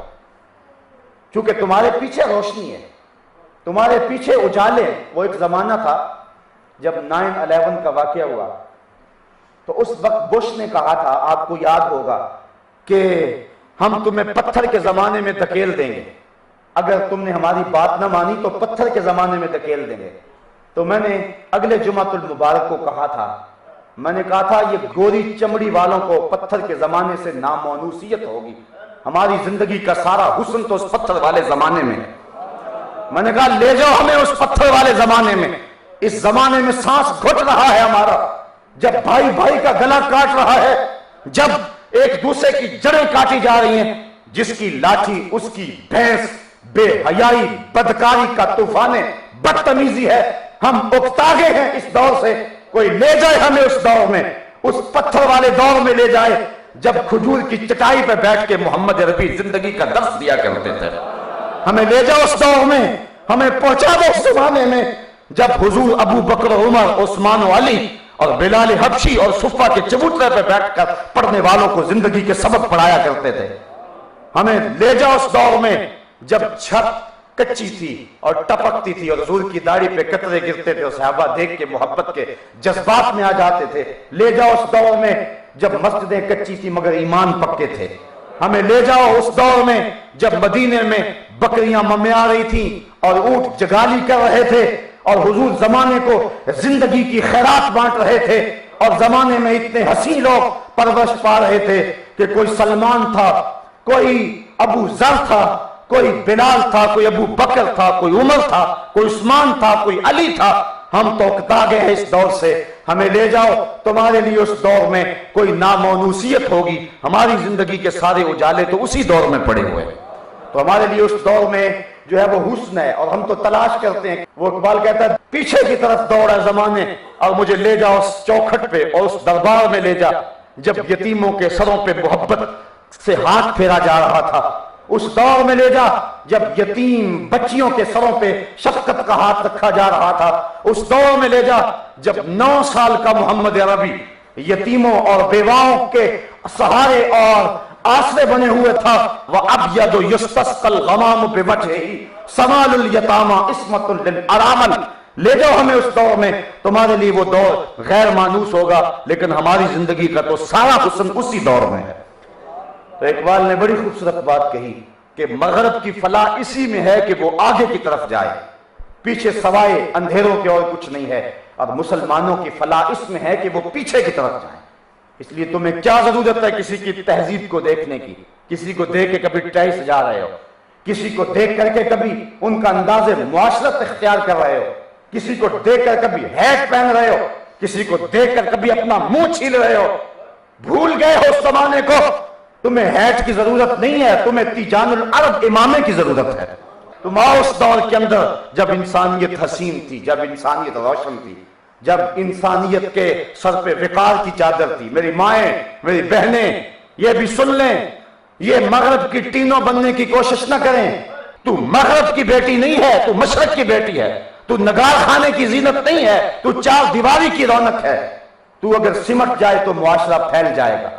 چونکہ تمہارے پیچھے روشنی ہے، تمہارے پیچھے اجالے۔ وہ ایک زمانہ تھا جب 9/11 کا واقعہ ہوا تو اس وقت بش نے کہا تھا، آپ کو یاد ہوگا، کہ ہم تمہیں پتھر کے زمانے میں دھکیل دیں گے، اگر تم نے ہماری بات نہ مانی تو پتھر کے زمانے میں دھکیل دیں گے۔ تو میں نے اگلے جمعۃ المبارک کو کہا تھا، میں نے کہا تھا یہ گوری چمڑی والوں کو پتھر کے زمانے سے نامونوسیت ہوگی، ہماری زندگی کا سارا حسن تو اس پتھر والے زمانے میں۔ میں نے کہا لے جاؤ ہمیں اس پتھر والے زمانے میں، اس زمانے میں سانس گھٹ رہا ہے ہمارا، جب بھائی بھائی کا گلا کاٹ رہا ہے، جب ایک دوسرے کی جڑیں کاٹی جا رہی ہیں، جس کی لاٹھی اس کی بھینس، بے حیائی بدکاری کا طوفان بدتمیزی ہے۔ ہم اکتا گئے ہیں اس دور سے، کوئی لے جائے ہمیں اس دور میں، اس پتھر والے دور میں لے جائے جب کھجور کی چٹائی پہ بیٹھ کے محمد عربی زندگی کا درس دیا کرتے تھے۔ ہمیں لے جاؤ اس دور میں، ہمیں پہنچا دو اس زمانے میں جب حضور ابو بکر، عمر، عثمان و علی اور بلال حبشی اور صفہ کے چبوترے پہ بیٹھ کر پڑھنے والوں کو زندگی کے سبق پڑھایا کرتے تھے۔ ہمیں لے جاؤ اس دور میں جب چھت کچی تھی اور ٹپکتی تھی اور حضور کی داڑھی پہ قطرے گرتے تھے اور صحابہ دیکھ کے محبت کے جذبات میں آ جاتے تھے۔ لے جاؤ اس دور میں جب مسجدیں کچی تھی مگر ایمان پکے تھے۔ ہمیں لے جاؤ اس دور میں جب مدینے میں بکریاں ممیا رہی تھیں اور اونٹ جگالی کر رہے تھے اور حضور زمانے کو زندگی کی خیرات بانٹ رہے تھے، اور زمانے میں اتنے حسین لوگ پرورش پا رہے تھے کہ کوئی سلمان تھا، کوئی ابو ذر تھا، کوئی بلال تھا، کوئی ابو بکر تھا، کوئی عمر تھا، کوئی عثمان تھا، کوئی علی تھا۔ ہم تو اکتا گئے ہیں اس دور سے، ہمیں لے جاؤ تمہارے لیے اس دور میں کوئی نامونوسیت ہوگی۔ ہماری زندگی کے سارے اجالے تو اسی دور میں پڑے ہوئے، تو ہمارے لیے اس دور میں جو ہے وہ حسن ہے، اور ہم تو تلاش کرتے ہیں۔ وہ اقبال کہتا ہے پیچھے کی طرف دوڑا زمانے اور مجھے لے جا اس چوکھٹ پہ اور اس دربار میں لے جا جب یتیموں کے سروں پہ محبت سے ہاتھ پھیرا جا رہا تھا، اس دور میں لے جا جب یتیم بچیوں کے سروں پہ شفقت کا ہاتھ رکھا جا رہا تھا، اس دور میں لے جا جب 9 سال کا محمد عربی یتیموں اور بیواؤں کے سہارے اور آسرے بنے ہوئے تھا۔ وَأَبْيَضُ يُسْتَسْقَى الْغَمَامُ بِوَجْهِهِ سَمَالُ الْيَتَامَى عِصْمَةٌ لِلْأَرَامِلِ۔ لے جاؤ ہمیں اس دور میں، تمہارے لیے وہ دور غیر مانوس ہوگا، لیکن ہماری زندگی کا تو سارا حسن اسی دور میں ہے۔ تو اقبال نے بڑی خوبصورت بات کہی کہ مغرب کی فلاح اسی میں ہے کہ وہ آگے کی طرف جائے، پیچھے سوائے اندھیروں کے اور کچھ نہیں ہے، اور مسلمانوں کی فلاح اس میں ہے کہ وہ پیچھے کی طرف جائیں۔ اس لیے تمہیں کیا ضرورت ہے کسی کی تہذیب کو دیکھنے کی، کسی کو دیکھ کے کبھی ٹیس جا رہے ہو، کسی کو دیکھ کر کے کبھی ان کا انداز معاشرت اختیار کر رہے ہو، کسی کو دیکھ کر کبھی ہیٹ پہن رہے ہو، کسی کو دیکھ کر کبھی اپنا منہ چھیل رہے ہو۔ بھول گئے ہو اس زمانے کو، تمہیں ہیٹ کی ضرورت نہیں ہے، تمہیں تیجان العرب امامے کی ضرورت ہے۔ تم آؤ اس دور کے اندر جب انسانیت حسین تھی، جب انسانیت روشن تھی، جب انسانیت کے سر پہ وقار کی چادر تھی۔ میری مائیں، میری بہنیں، یہ بھی سن لیں، یہ مغرب کی ٹینوں بننے کی کوشش نہ کریں۔ تو مغرب کی بیٹی نہیں ہے، تو مشرق کی بیٹی ہے۔ تو نگار خانے کی زینت نہیں ہے، تو چار دیواری کی رونق ہے۔ تو اگر سمٹ جائے تو معاشرہ پھیل جائے گا،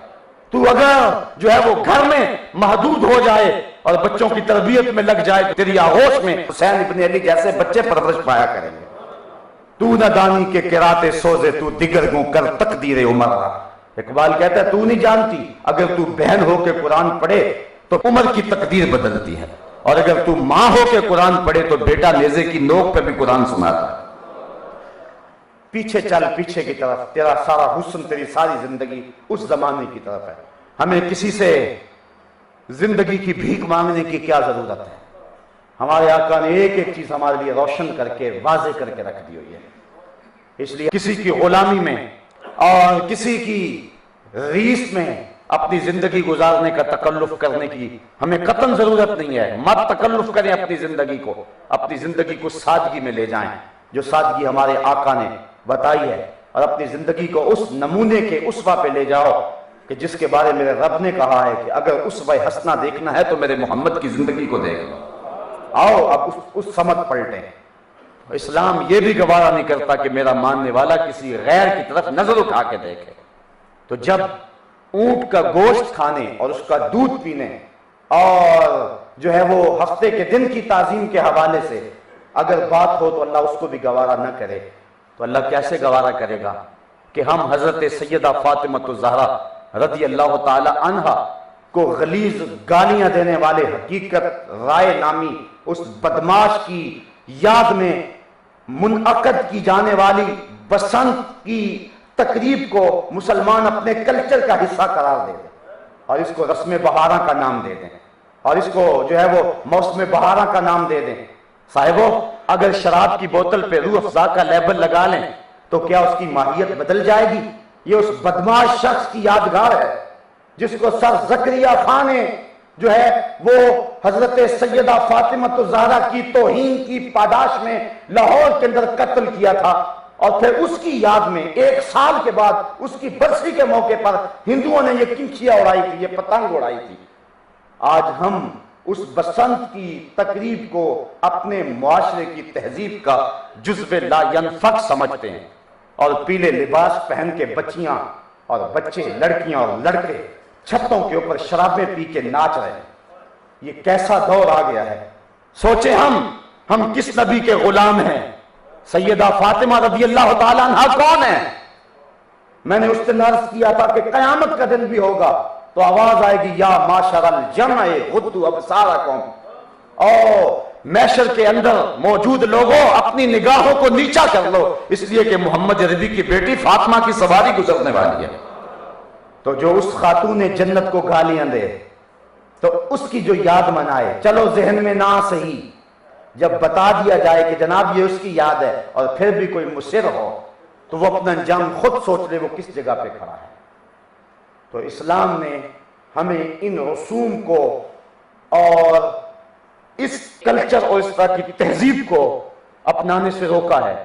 تو اگر جو ہے وہ گھر میں محدود ہو جائے اور بچوں کی تربیت میں لگ جائے تو تیری آغوش میں حسین ابن علی جیسے بچے پرورش پایا کریں گے۔ تو نہ دانی کے قراتِ سوزے تو دیگر گوں کر تقدیر عمر۔ اقبال کہتا ہے تو نہیں جانتی، اگر تو بہن ہو کے قرآن پڑھے تو عمر کی تقدیر بدلتی ہے، اور اگر تو ماں ہو کے قرآن پڑھے تو بیٹا نیزے کی نوک پہ بھی قرآن سناتا ہے۔ پیچھے چل، پیچھے کی طرف، تیرا سارا حسن، تیری ساری زندگی اس زمانے کی طرف ہے۔ ہمیں کسی سے زندگی کی بھیک مانگنے کی کیا ضرورت ہے؟ ہمارے آقا نے ایک ایک چیز ہمارے لیے روشن کر کے واضح کر کے رکھ دی ہوئی ہے۔ اس لیے کسی کی غلامی میں اور کسی کی ریس میں اپنی زندگی گزارنے کا تکلف کرنے کی ہمیں قطعاً ضرورت نہیں ہے۔ مت تکلف کریں اپنی زندگی کو، اپنی زندگی کو سادگی میں لے جائیں جو سادگی ہمارے آقا نے بتائی ہے، اور اپنی زندگی کو اس نمونے کے اسوہ پہ لے جاؤ کہ جس کے بارے میرے رب نے کہا ہے کہ اگر اسوہ حسنہ دیکھنا ہے تو میرے محمد کی زندگی کو دیکھ لو۔ آؤ اب اس سمت پلٹیں۔ اسلام یہ بھی گوارا نہیں کرتا کہ میرا ماننے والا کسی غیر کی طرف نظر اٹھا کے دیکھے۔ تو جب اونٹ کا گوشت کھانے اور اس کا دودھ پینے اور جو ہے وہ ہفتے کے دن کی تعظیم کے حوالے سے اگر بات ہو تو اللہ اس کو بھی گوارا نہ کرے، تو اللہ کیسے گوارا کرے گا کہ ہم حضرت سیدہ فاطمہ الزہرا رضی اللہ تعالی عنہا کو غلیظ گالیاں دینے والے حقیقت رائے نامی اس بدماش کی یاد میں منعقد کی جانے والی بسنت کی تقریب کو مسلمان اپنے کلچر کا حصہ قرار دے دیں اور اس کو رسم بہاراں کا نام دے دیں اور اس کو جو ہے وہ موسم بہاراں کا نام دے دیں۔ صاحبو اگر شراب کی بوتل پہ روح افزا کا لیبل لگا لیں تو کیا اس کی ماہیت بدل جائے گی؟ یہ اس بدماش شخص کی یادگار ہے جس کو سر زکریا خان نے جو ہے وہ حضرت سیدہ فاطمہ الزہرا کی توہین کی پاداش میں لاہور کے اندر قتل کیا تھا، اور پھر اس کی یاد میں 1 سال کے بعد اس کی برسی کے موقع پر ہندوؤں نے یہ کنچیاں اڑائی تھی، یہ پتنگ اڑائی تھی۔ آج ہم اس بسنت کی تقریب کو اپنے معاشرے کی تہذیب کا جزو لا ینفک سمجھتے ہیں، اور پیلے لباس پہن کے بچیاں اور بچے، لڑکیاں اور لڑکے چھتوں کے اوپر شرابیں پی کے ناچ رہے ہیں۔ یہ کیسا دور آ گیا ہے؟ سوچیں ہم کس نبی کے غلام ہیں؟ سیدہ فاطمہ رضی اللہ تعالیٰ عنہ کون ہیں؟ میں نے اس دن عرض کیا تھا کہ قیامت کا دن بھی ہوگا تو آواز آئے گی، یا معاشر الجمع غضوا ابصارکم، او محشر کے اندر موجود لوگوں اپنی نگاہوں کو نیچا کر لو، اس لیے کہ محمد عربی کی بیٹی فاطمہ کی سواری گزرنے والی ہے۔ تو جو اس خاتون جنت کو گالیاں دے تو اس کی جو یاد منائے، چلو ذہن میں نہ صحیح، جب بتا دیا جائے کہ جناب یہ اس کی یاد ہے اور پھر بھی کوئی مصر ہو تو وہ اپنا انجام خود سوچ لے وہ کس جگہ پہ کھڑا ہے۔ تو اسلام نے ہمیں ان رسوم کو اور اس کلچر اور اس طرح کی تہذیب کو اپنانے سے روکا ہے۔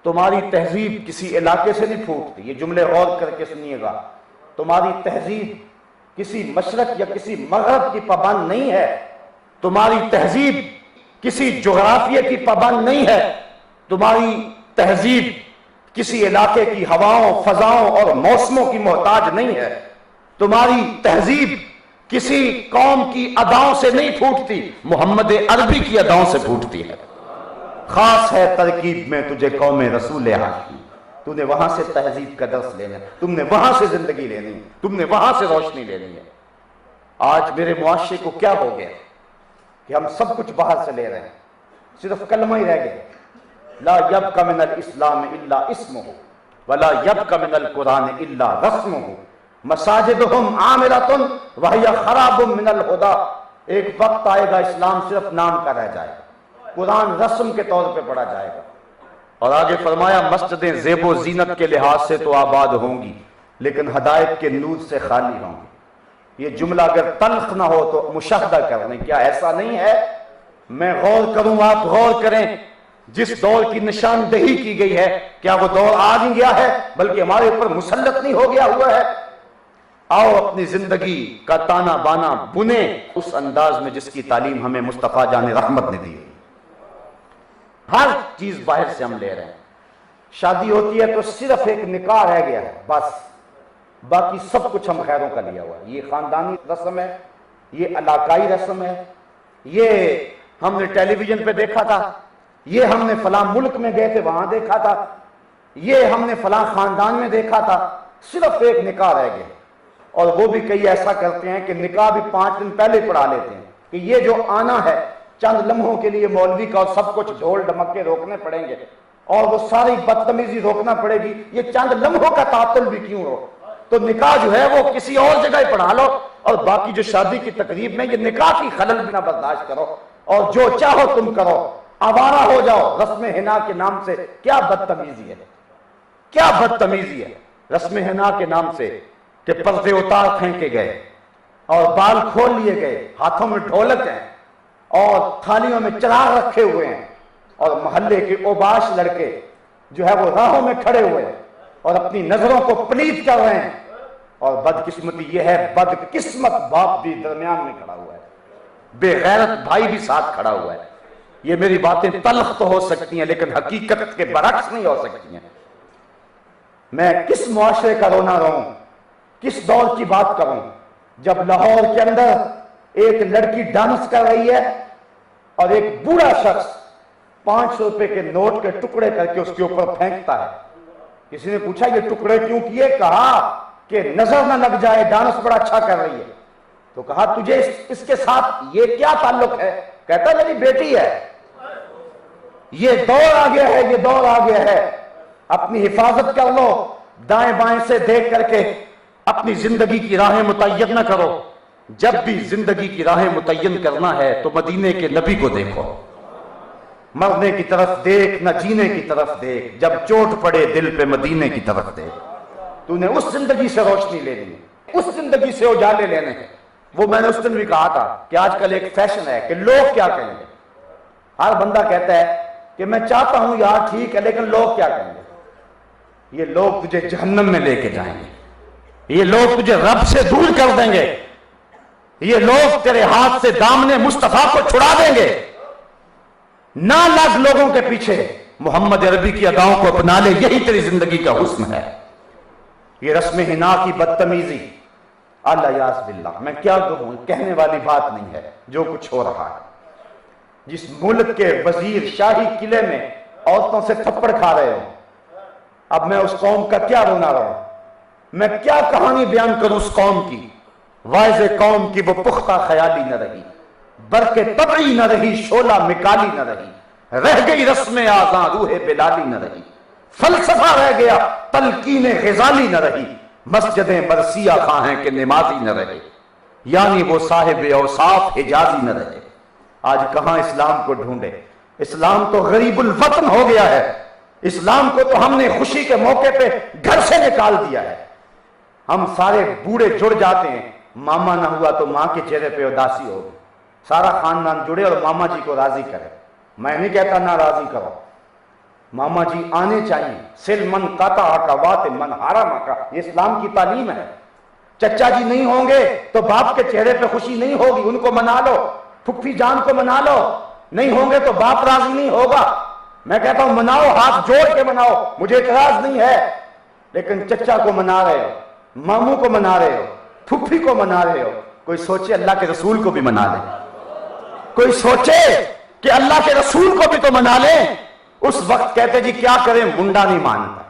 تمہاری تہذیب کسی علاقے سے نہیں پھوٹتی، یہ جملے غور کر کے سنیے گا۔ تمہاری تہذیب کسی مشرق یا کسی مغرب کی پابند نہیں ہے، تمہاری تہذیب کسی جغرافیہ کی پابند نہیں ہے، تمہاری تہذیب کسی علاقے کی ہواؤں، فضاؤں اور موسموں کی محتاج نہیں ہے، تمہاری تہذیب کسی قوم کی اداؤں سے نہیں پھوٹتی، محمد عربی کی اداؤں سے پھوٹتی ہے۔ خاص ہے ترکیب میں تجھے قوم رسول ہاشمی، تو نے وہاں سے تہذیب کا درس لینا، تم نے وہاں سے زندگی لینی ہے، تم نے وہاں سے روشنی لینی ہے۔ آج میرے معاشرے کو کیا ہو گیا کہ ہم سب کچھ باہر سے لے رہے ہیں، صرف کلمہ ہی رہ گیا، لا یبق من الاسلام الا اسمہ ولا یبق من القرآن الا رسمہ مساجدہم عامرۃ وہی خراب من الہدی۔ ایک وقت آئے گا اسلام صرف نام کا رہ جائے گا، قرآن رسم کے طور پہ پڑھا جائے گا۔ اور آگے فرمایا مسجدیں زیب و زینت کے لحاظ سے تو آباد ہوں گی لیکن ہدایت کے نور سے خالی ہوں گی۔ یہ جملہ اگر تلخ نہ ہو تو مشاہدہ کر لیں، کیا ایسا نہیں ہے؟ میں غور کروں، آپ غور کریں، جس دور کی نشاندہی کی گئی ہے کیا وہ دور آ نہیں گیا ہے بلکہ ہمارے اوپر مسلط نہیں ہو گیا ہوا ہے؟ آؤ اپنی زندگی کا تانا بانا بنے اس انداز میں جس کی تعلیم ہمیں مصطفیٰ جان رحمت نے دی۔ ہر چیز باہر سے ہم لے رہے ہیں، شادی ہوتی ہے تو صرف ایک نکاح رہ گیا ہے بس، باقی سب کچھ ہم خیروں کا لیا ہوا ہے۔ یہ خاندانی رسم ہے، یہ علاقائی رسم ہے، یہ ہم نے ٹیلی ویژن پہ دیکھا تھا، یہ ہم نے فلاں ملک میں گئے تھے وہاں دیکھا تھا، یہ ہم نے فلاں خاندان میں دیکھا تھا، صرف ایک نکاح رہ گیا۔ اور وہ بھی کئی ایسا کرتے ہیں کہ نکاح بھی 5 دن پہلے پڑھا لیتے ہیں کہ یہ جو آنا ہے چند لمحوں کے لیے مولوی کا اور سب کچھ ڈھول ڈمکے روکنے پڑیں گے اور وہ ساری بدتمیزی روکنا پڑے گی، یہ چند لمحوں کا تعطل بھی کیوں ہو، تو نکاح جو ہے وہ کسی اور جگہ پڑھا لو، اور باقی جو شادی کی تقریب میں یہ نکاح کی خلل بھی نہ برداشت کرو، اور جو چاہو تم کرو، آوارہ ہو جاؤ رسم حنا کے نام سے۔ کیا بدتمیزی ہے، کیا بدتمیزی ہے رسم حنا کے نام سے کہ پردے اتار پھینکے گئے اور بال کھول لیے گئے، ہاتھوں میں ڈھولک ہیں اور تھالیوں میں چراغ رکھے ہوئے ہیں، اور محلے کے اوباش لڑکے جو ہے وہ راہوں میں کھڑے ہوئے ہیں اور اپنی نظروں کو پلید کر رہے ہیں، اور بدقسمتی یہ ہے بدقسمت باپ بھی درمیان میں کھڑا ہوا ہے، بے غیرت بھائی بھی ساتھ کھڑا ہوا ہے۔ یہ میری باتیں تلخ تو ہو سکتی ہیں لیکن حقیقت کے برعکس نہیں ہو سکتی ہیں۔ میں کس معاشرے کا رونا رہوں، کس دور کی بات کروں جب لاہور کے اندر ایک لڑکی ڈانس کر رہی ہے اور ایک بوڑھا شخص 500 روپے کے نوٹ کے ٹکڑے کر کے اس کے اوپر پھینکتا ہے۔ کسی نے پوچھا یہ ٹکڑے کیوں کیے؟ کہا کہ نظر نہ لگ جائے، ڈانس بڑا اچھا کر رہی ہے۔ تو کہا تجھے اس کے ساتھ یہ کیا تعلق ہے؟ کہتا میری بیٹی ہے۔ یہ دور آ گیا ہے، یہ دور آ گیا ہے، اپنی حفاظت کر لو، دائیں بائیں سے دیکھ کر کے اپنی زندگی کی راہیں متعین نہ کرو۔ جب بھی زندگی کی راہیں متعین کرنا ہے تو مدینے کے نبی کو دیکھو، مرنے کی طرف دیکھ نہ جینے کی طرف دیکھ، جب چوٹ پڑے دل پہ مدینے کی طرف دیکھ۔ تو نے اس زندگی سے روشنی لینی ہے، اس زندگی سے اجالے لینے ہیں۔ وہ میں نے اس دن بھی کہا تھا کہ آج کل ایک فیشن ہے کہ لوگ کیا کہیں گے۔ ہر بندہ کہتا ہے کہ میں چاہتا ہوں یار ٹھیک ہے لیکن لوگ کیا کہیں گے۔ یہ لوگ تجھے جہنم میں لے کے جائیں گے، یہ لوگ تجھے رب سے دور کر دیں گے۔ یہ لوگ تیرے ہاتھ سے دامن مصطفیٰ کو چھڑا دیں گے. نہ لگ لوگوں کے پیچھے محمد عربی کی اداؤں کو اپنا لے, یہی تیری زندگی کا حسن ہے. یہ رسم حنا کی بدتمیزی, اللہ یاز باللہ, میں کیا کہوں, کہنے والی بات نہیں ہے جو کچھ ہو رہا ہے. جس ملک کے وزیر شاہی قلعے میں عورتوں سے تھپڑ کھا رہے ہو, اب میں اس قوم کا کیا رونا رہا ہوں, میں کیا کہانی بیان کروں اس قوم کی. واعظ قوم کی وہ پختہ خیالی نہ رہی, برق طبعی نہ رہی, شعلہ مکالی نہ رہی, رہ گئی رسم آزاں روح بلالی نہ رہی, فلسفہ رہ گیا تلقین غزالی نہ رہی, مسجدیں مرثیہ خواہ ہیں کہ نمازی نہ رہے, یعنی وہ صاحب اوصاف حجازی نہ رہے. آج کہاں اسلام کو ڈھونڈے, اسلام تو غریب الوطن ہو گیا ہے. اسلام کو تو ہم نے خوشی کے موقع پہ گھر سے نکال دیا ہے. ہم سارے بوڑھے جڑ جاتے ہیں, ماما نہ ہوا تو ماں کے چہرے پہ اداسی ہوگی. سارا خاندان جڑے اور ماما جی کو راضی کرے. میں نہیں کہتا نہ راضی کرو, ماما جی آنے چاہیے. سل من قطع کا وات من حرم کا, یہ اسلام کی تعلیم ہے. چچا جی نہیں ہوں گے تو باپ کے چہرے پہ خوشی نہیں ہوگی, ان کو منا لو. پھپھی جان کو منا لو, نہیں ہوں گے تو باپ راضی نہیں ہوگا. میں کہتا ہوں مناؤ, ہاتھ جوڑ کے مناؤ, مجھے اعتراض نہیں ہے. لیکن چچا کو منا رہے ہو, ماموں کو منا رہے ہو, پھپھی کو منا رہے ہو, کوئی سوچے اللہ کے رسول کو بھی منا لے. کوئی سوچے کہ اللہ کے رسول کو بھی تو منا لیں. اس وقت کہتے جی کیا کریں, منڈا نہیں مانتا,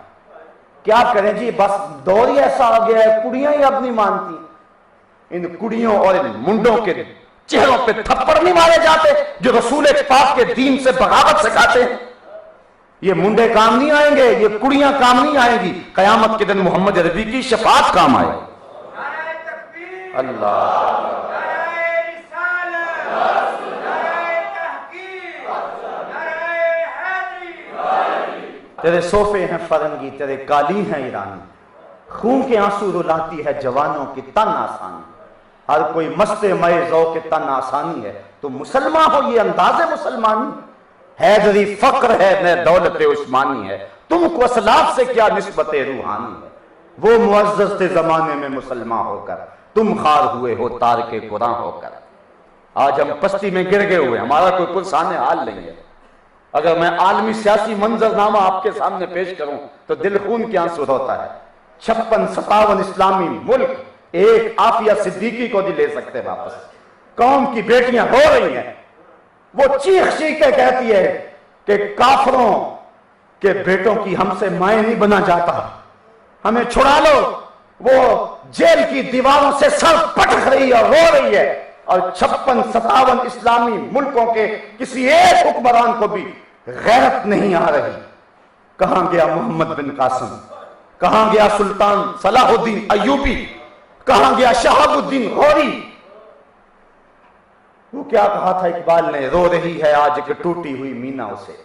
کیا کریں جی, بس دور ہی ایسا آ گیا ہے, کڑیاں ہی اب نہیں مانتی. ان کڑیوں اور ان منڈوں کے چہروں پہ تھپڑ نہیں مارے جاتے جو رسول پاک کے دین سے بغاوت سکھاتے ہیں. یہ منڈے کام نہیں آئیں گے, یہ کڑیاں کام نہیں آئیں گی. قیامت کے دن محمد عربی کی شفاعت کام آئے. اللہ تیرے صوفے ہیں فرنگی, تیرے قالی ہیں ایرانی, خون کے آنسو رلاتی ہے جوانوں کی تن آسانی. ہر کوئی مست مئے ذوق تن آسانی ہے, تو مسلمان ہو یہ انداز مسلمانی. حیدری فقر ہے نہ دولت عثمانی ہے, تم کو اسلاف سے کیا نسبت روحانی ہے. وہ معزز تھے زمانے میں مسلمان ہو کر, تم خار ہوئے ہو تارک قرآن ہو کر. آج ہم پستی میں گر گئے ہوئے, ہمارا کوئی پرسان حال نہیں ہے. اگر میں عالمی سیاسی منظرنامہ آپ کے سامنے پیش کروں تو دل خون کے آنسو ہوتا ہے. 56-57 اسلامی ملک ایک عافیہ صدیقی کو نہیں لے سکتے واپس. قوم کی بیٹیاں رو رہی ہیں, وہ چیخ چیخ کے کہتی ہے کہ کافروں کے بیٹوں کی ہم سے مائیں نہیں بنا جاتا, ہمیں چھڑا لو. وہ جیل کی دیواروں سے سر پٹک رہی ہے اور رو رہی ہے, اور 56-57 اسلامی ملکوں کے کسی ایک حکمران کو بھی غیرت نہیں آ رہی. کہاں گیا محمد بن قاسم, کہاں گیا سلطان صلاح الدین ایوبی, کہاں گیا شہاب الدین غوری. وہ کیا کہا تھا اقبال نے, رو رہی ہے آج ایک ٹوٹی ہوئی مینا اسے,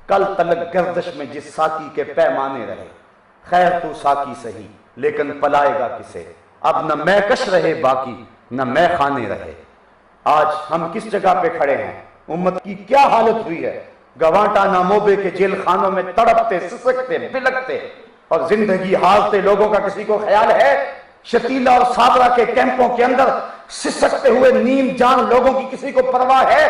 کل تلک گردش میں جس ساکی کے پیمانے رہے. خیر تو ساکی سہی لیکن پلائے گا کسے, اب نہ میں کش رہے باقی نہ میں خانے رہے. آج ہم کس جگہ پہ کھڑے ہیں, امت کی کیا حالت ہوئی ہے. گوانٹا ناموبے کے جیل خانوں میں تڑپتے سسکتے بلکتے اور زندگی ہارتے لوگوں کا کسی کو خیال ہے. شتیلا اور صابرہ کے کیمپوں کے اندر سسکتے ہوئے نیم جان لوگوں کی کسی کو پرواہ ہے.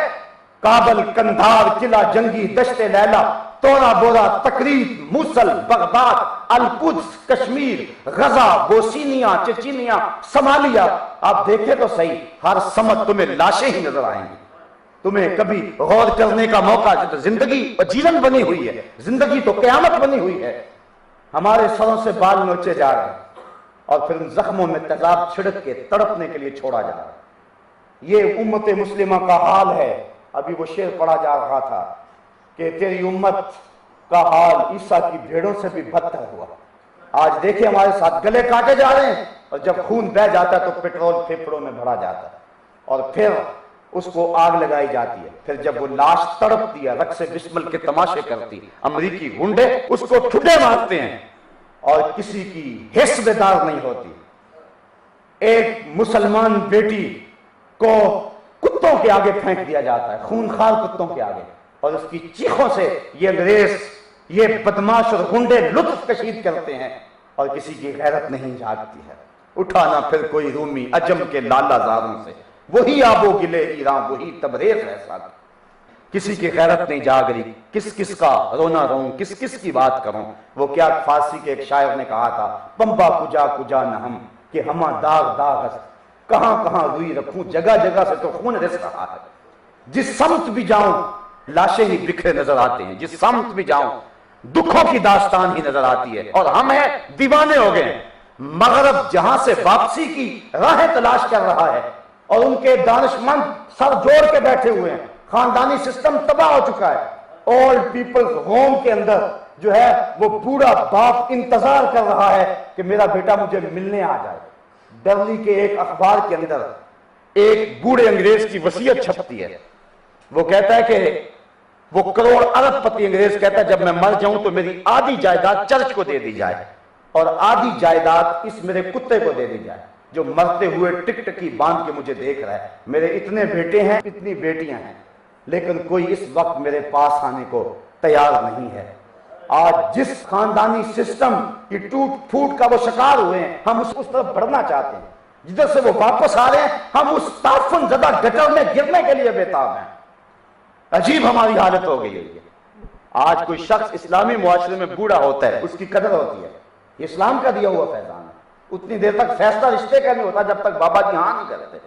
کابل, کندھار, قلعہ جنگی, دشت لیلا, تورا بورا, تقریب, موصل, بغداد, القدس, کشمیر, غزہ, بوسینیا, چچینیا, صومالیہ, آپ دیکھیں تو صحیح, ہر سمت تمہیں لاشیں ہی نظر آئیں گی. تمہیں کبھی غور کرنے کا موقع, زندگی جیون بنی ہوئی ہے, زندگی تو قیامت بنی ہوئی ہے. ہمارے سروں سے بال نوچے جا رہے ہیں اور پھر ان زخموں میں تیزاب چھڑک کے تڑپنے کے لیے چھوڑا جا رہا ہے. یہ امت مسلمہ کا حال ہے. ابھی وہ شعر پڑھا جا رہا تھا کہ تیری امت کا حال عیسیٰ کی بھیڑوں سے بھی بدتر ہوا. آج دیکھیں ہمارے ساتھ گلے کاٹے جا رہے ہیں, اور جب خون بہہ جاتا ہے تو پٹرول پھیپھڑوں میں بھرا جاتا ہے, اور پھر اس کو آگ لگائی جاتی ہے. پھر جب وہ لاش تڑپتی ہے, رقص بسمل کے تماشے کرتی, امریکی گنڈے اس کو ٹھڈے مارتے ہیں اور کسی کی حس بیدار نہیں ہوتی. ایک مسلمان بیٹی کو کتوں کے آگے پھینک دیا جاتا ہے, خونخوار کتوں کے آگے, اور اس کی چیخوں سے یہ انگریز, یہ بدماش اور گنڈے لطف کشید کرتے ہیں, اور کسی کی غیرت نہیں جاگتی ہے. اٹھانا پھر کوئی رومی عجم کے لالا زاروں سے, وہی آب و گلے ایران، وہی تبریز ہے ساتھ، کسی کی غیرت نہیں جاگ رہی، کس کس کا رونا روں، کس کس کی بات کروں۔ وہ کیا فارسی کے ایک شاعر نے کہا تھا، پمبا کجا کجا نہ ہم کہ ہماں داغ داغ است، کہاں کہاں روئی رکھوں، جگہ جگہ سے تو خون رس رہا ہے۔ جس سمت بھی جاؤں لاشیں ہی بکھرے نظر آتے ہیں، جس سمت بھی جاؤں دکھوں کی داستان ہی نظر آتی ہے، اور ہم ہیں دیوانے ہو گئے۔ مغرب جہاں سے واپسی کی راہیں تلاش کر رہا ہے، اور ان کے دانشمند سر جوڑ کے بیٹھے ہوئے ہیں، خاندانی سسٹم تباہ ہو چکا ہے۔ اولڈ پیپل ہوم کے اندر جو ہے وہ بوڑھا باپ انتظار کر رہا ہے کہ میرا بیٹا مجھے ملنے آ جائے۔ دہلی کے ایک اخبار کے اندر ایک بوڑھے انگریز کی وصیت چھپتی ہے، وہ کہتا ہے کہ وہ کروڑ ارب پتی انگریز کہتا ہے جب میں مر جاؤں تو میری آدھی جائیداد چرچ کو دے دی جائے، اور آدھی جائیداد اس میرے کتے کو دے دی جائے جو مرتے ہوئے ٹک ٹکی باندھ کے مجھے دیکھ رہا ہے۔ میرے اتنے بیٹے ہیں، اتنی بیٹیاں ہیں، لیکن کوئی اس وقت میرے پاس آنے کو تیار نہیں ہے۔ آج جس خاندانی سسٹم کی ٹوٹ پھوٹ کا وہ شکار ہوئے ہیں، ہم اس طرف بڑھنا چاہتے ہیں۔ جدھر سے وہ واپس آ رہے ہیں ہم اس تعفن زدہ گٹر میں گرنے کے لیے بےتاب ہیں۔ عجیب ہماری حالت ہو گئی ہے۔ آج کوئی شخص اسلامی معاشرے میں بوڑھا ہوتا ہے، اس کی قدر ہوتی ہے، یہ اسلام کا دیا ہوا فیضان ہے۔ اتنی دیر تک فیصلہ رشتے کا نہیں ہوتا جب تک بابا جی ہاں نہیں کرتے۔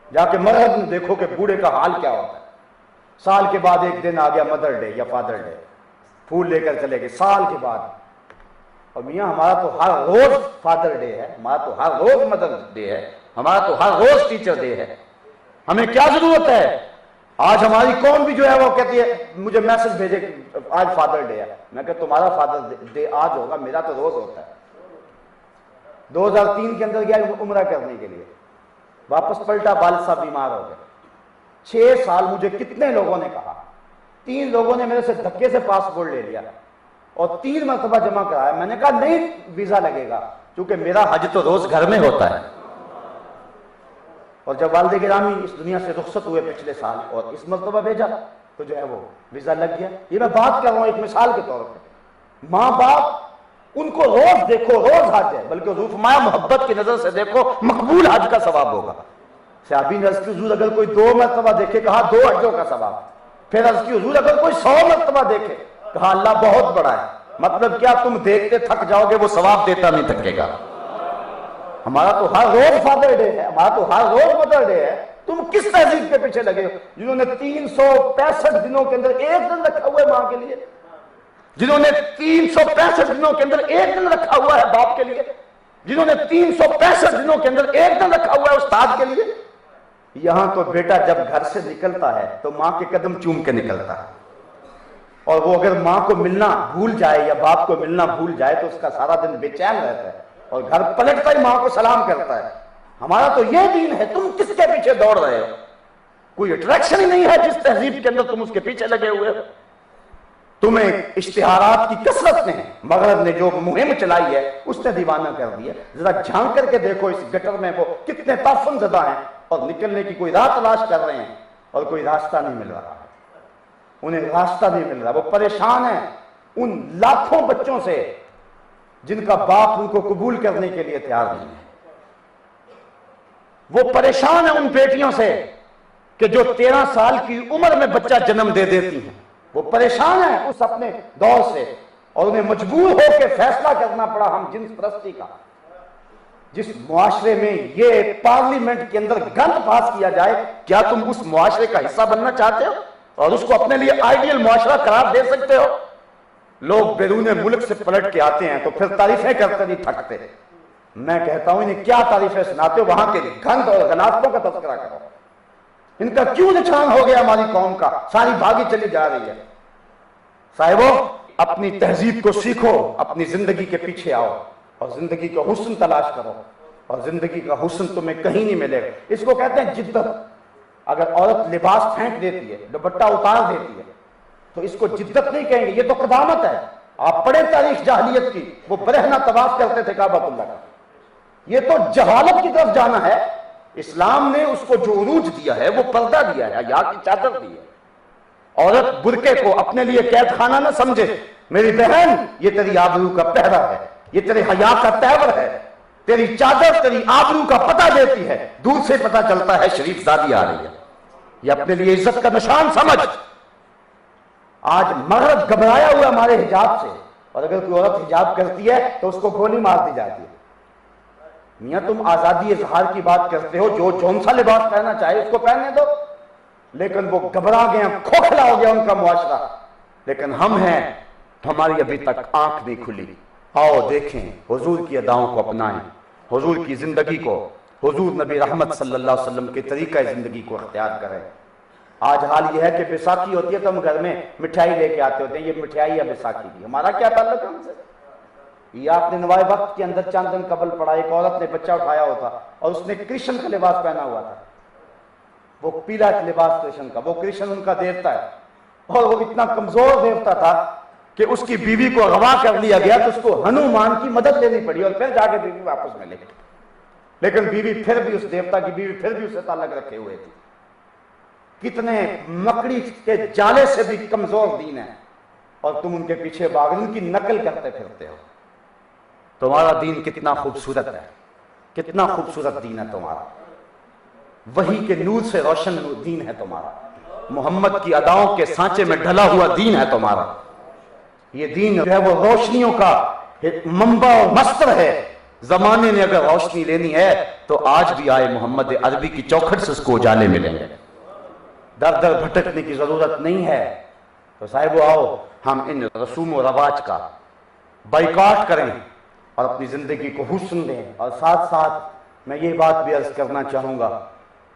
جا کے مرحب میں دیکھو کہ بوڑھے کا حال کیا ہوتا ہے۔ سال کے بعد ایک دن آ گیا مدر ڈے یا فادر ڈے، پھول لے کر چلے گئے سال کے بعد۔ اور میاں ہمارا تو ہر روز فادر ڈے ہے، ہمارا تو ہر روز مدر ڈے ہے، ہمارا تو ہر روز ٹیچر ڈے ہے، ہمیں کیا ضرورت ہے؟ آج ہماری قوم بھی جو ہے وہ کہتی ہے مجھے میسج بھیجے کہ آج فادر ڈے ہے۔ میں کہ تمہارا فادر ڈے آج ہوگا، میرا تو روز ہوتا ہے۔ 2003 کے اندر گیا عمرہ کرنے کے لیے، واپس پلٹا، والد صاحب بیمار ہو گئے۔ 6 سال مجھے کتنے لوگوں نے کہا، 3 لوگوں نے میرے سے دھکے سے پاسپورٹ لے لیا اور 3 مرتبہ جمع کرایا۔ میں نے کہا نہیں ویزا لگے گا، کیونکہ میرا حج تو روز گھر میں ہوتا ہے۔ اور جب والد گرامی اس دنیا سے رخصت ہوئے پچھلے سال اور اس مرتبہ بھیجا تو جو ہے وہ ویزا لگ گیا۔ یہ میں بات کر رہا ہوں ایک مثال کے طور پہ۔ ماں باپ ان کو روز دیکھو، روز حج ہے، بلکہ روفمائے محبت کی نظر سے دیکھو، مقبول حج کا ثواب ہوگا۔ صحابی نے عرض کی حضور اگر کوئی 2 مرتبہ دیکھے، کہا 2 حجوں کا ثواب۔ پھر عرض کی حضور اگر کوئی 100 مرتبہ دیکھے، کہا اللہ بہت بڑا ہے۔ مطلب کیا تم دیکھتے تھک جاؤ گے، وہ ثواب دیتا نہیں تھکے گا۔ ہمارا تو ہر روز فادر ڈے ہے، ہمارا تو ہر روز مدر ڈے ہے۔ تم کس تہذیب کے پیچھے لگے ہو جنہوں نے 365 دنوں کے اندر ایک دن رکھا ہوا ہے ماں کے لیے، جنہوں نے 365 دنوں کے اندر ایک دن رکھا ہوا ہے باپ کے لیے، جنہوں نے 365 دنوں کے اندر ایک دن رکھا ہوا ہے استاد کے لیے۔ یہاں تو بیٹا جب گھر سے نکلتا ہے تو ماں کے قدم چوم کے نکلتا ہے، اور وہ اگر ماں کو ملنا بھول جائے یا باپ کو ملنا بھول جائے تو اس کا سارا دن بے چین رہتا ہے، اور گھر پلٹتا ہی ماں کو سلام کرتا ہے۔ ہمارا تو یہ دین ہے، تم کس کے پیچھے دوڑ رہے ہو؟ کوئی اٹریکشن ہی نہیں ہے جس تہذیب کے اندر تم اس کے پیچھے لگے ہوئے ہو۔ تمہیں اشتہارات کی کثرت نے، مغرب نے جو مہم چلائی ہے اس نے دیوانہ کر دیا۔ ذرا جھانک کر کے دیکھو اس گٹر میں وہ کتنے تعفن زدہ ہیں اور نکلنے کی کوئی راہ تلاش کر رہے ہیں اور کوئی راستہ نہیں مل رہا، انہیں راستہ نہیں مل رہا۔ وہ پریشان ہیں ان لاکھوں بچوں سے جن کا باپ ان کو قبول کرنے کے لیے تیار نہیں ہے۔ وہ پریشان ہیں ان بیٹیوں سے کہ جو 13 سال کی عمر میں بچہ جنم دے دیتی ہیں۔ وہ پریشان ہیں اس اپنے دور سے، اور انہیں مجبور ہو کے فیصلہ کرنا پڑا ہم جنس پرستی کا۔ جس معاشرے میں یہ پارلیمنٹ کے اندر گند پاس کیا جائے، کیا تم اس معاشرے کا حصہ بننا چاہتے ہو اور اس کو اپنے لیے آئیڈیل معاشرہ قرار دے سکتے ہو؟ لوگ بیرون ملک سے پلٹ کے آتے ہیں تو پھر تعریفیں کرتے نہیں تھکتے۔ میں کہتا ہوں انہیں کیا تعریفیں سناتے ہو، وہاں کے گند اور غلاظتوں کا تذکرہ کرو۔ ان کا کیوں نشان ہو گیا ہماری قوم کا، ساری بھاگی چلی جا رہی ہے۔ صاحبو اپنی تہذیب کو سیکھو، اپنی زندگی کے پیچھے آؤ اور زندگی کا حسن تلاش کرو، اور زندگی کا حسن تمہیں کہیں نہیں ملے گا۔ اس کو کہتے ہیں جدت۔ اگر عورت لباس پھینک دیتی ہے، دوپٹہ اتار دیتی ہے، تو اس کو جدت نہیں کہیں گے، یہ تو قدامت ہے۔ آپ پڑھیں تاریخ جاہلیت کی، وہ برہنہ طواف کرتے تھے کعبۃ اللہ کا، یہ تو جہالت کی طرف جانا ہے۔ اسلام نے اس کو جو عروج دیا ہے وہ پردہ دیا ہے، حیا کی چادر دی ہے۔ عورت برقعے کو اپنے لیے قید خانہ نہ سمجھے۔ میری بہن یہ تیری آبرو کا پہرا ہے، یہ تیرے حیا کا تیور ہے۔ تیری چادر تیری آبرو کا پتہ دیتی ہے، دور سے پتہ چلتا ہے شریف زادی آ رہی ہے، یہ اپنے لیے عزت کا نشان سمجھ۔ آج مرد گھبرایا ہوا ہمارے حجاب سے، اور اگر کوئی عورت حجاب کرتی ہے تو اس کو گولی مار دی جاتی ہے۔ میاں تم آزادی اظہار کی بات کرتے ہو، جو جون سا لباس پہننا چاہے اس کو پہننے دو، لیکن وہ گھبرا گئے، کھوکھلا ہو گیا ان کا معاشرہ۔ لیکن ہم ہیں تو ہماری ابھی تک آنکھ نہیں کھلی۔ آؤ دیکھیں، حضور کی اداؤں کو اپنائیں، حضور کی زندگی کو، حضور نبی رحمت صلی اللہ علیہ وسلم کے طریقہ زندگی کو اختیار کریں۔ آج حال یہ ہے کہ بیساکھی ہوتی ہے تو ہم گھر میں مٹھائی لے کے آتے ہوتے ہیں، یہ مٹھائی ہے بیساکھی کی، ہمارا کیا تعلق ہے ان سے؟ یہ آپ نے نوائے وقت کے اندر چند دن قبل پڑھا، ایک عورت نے بچہ اٹھایا ہوتا اور اس نے کرشن کا لباس پہنا ہوا تھا، وہ پیلا لباس کرشن کا، وہ کرشن ان کا دیوتا ہے، اور وہ اتنا کمزور دیوتا تھا کہ اس کی بیوی کو اغوا کر لیا گیا تو اس کو ہنومان کی مدد لینی پڑی اور پھر جا کے بیوی واپس ملے، لیکن بیوی پھر بھی اس دیوتا کی بیوی پھر بھی اس سے تعلق رکھے ہوئے تھی۔ کتنے مکڑی کے جالے سے بھی کمزور دین ہے، اور تم ان کے پیچھے بھاگ ان کی نقل کرتے پھرتے ہو۔ تمہارا دین کتنا خوبصورت ہے، کتنا خوبصورت دین ہے تمہارا، وحی کے نور سے روشن دین ہے تمہارا، محمد کی اداؤں کے سانچے میں ڈھلا ہوا دین ہے تمہارا۔ یہ دین جو ہے وہ روشنیوں کا منبع اور مصدر ہے۔ زمانے نے اگر روشنی لینی ہے تو آج بھی آئے محمد عربی کی چوکھٹ سے اس کو اجالے ملیں گے، در در بھٹکنے کی ضرورت نہیں ہے۔ تو صاحب آؤ ہم ان رسوم و رواج کا بائیکاٹ کریں اور اپنی زندگی کو حسن دیں، اور ساتھ ساتھ میں یہ بات بھی عرض کرنا چاہوں گا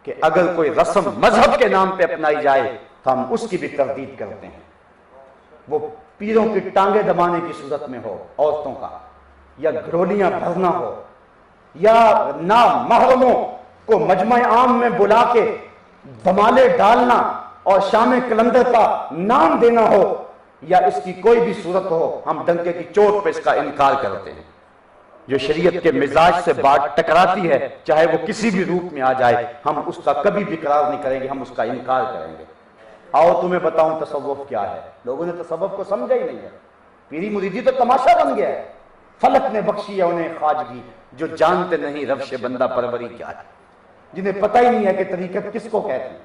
کہ اگر کوئی رسم مذہب کے نام پہ اپنائی جائے تو ہم اس کی بھی تردید کرتے ہیں، وہ پیروں کی ٹانگیں دبانے کی صورت میں ہو عورتوں کا، یا گھڑولیاں بھرنا ہو، یا نامحرموں کو مجمع عام میں بلا کے دمالے ڈالنا اور شام کلندر کا نام دینا ہو، یا اس کی کوئی بھی صورت ہو، ہم ڈنکے کی چوٹ پہ اس کا انکار کرتے ہیں۔ جو شریعت کے مزاج سے بات ٹکراتی ہے چاہے وہ کسی بھی روپ میں آ جائے، ہم اس کا کبھی بھی اقرار نہیں کریں گے، ہم اس کا انکار کریں گے۔ آؤ تمہیں بتاؤں تصوف کیا ہے، لوگوں نے تصوف کو سمجھا ہی نہیں ہے، پیری مریدی تو تماشا بن گیا ہے۔ فلک نے بخشی ہے انہیں خواجگی، جو جانتے نہیں روش بندہ پروری کیا ہے، جنہیں پتہ ہی نہیں ہے کہ طریقت کس کو کہتی ہے،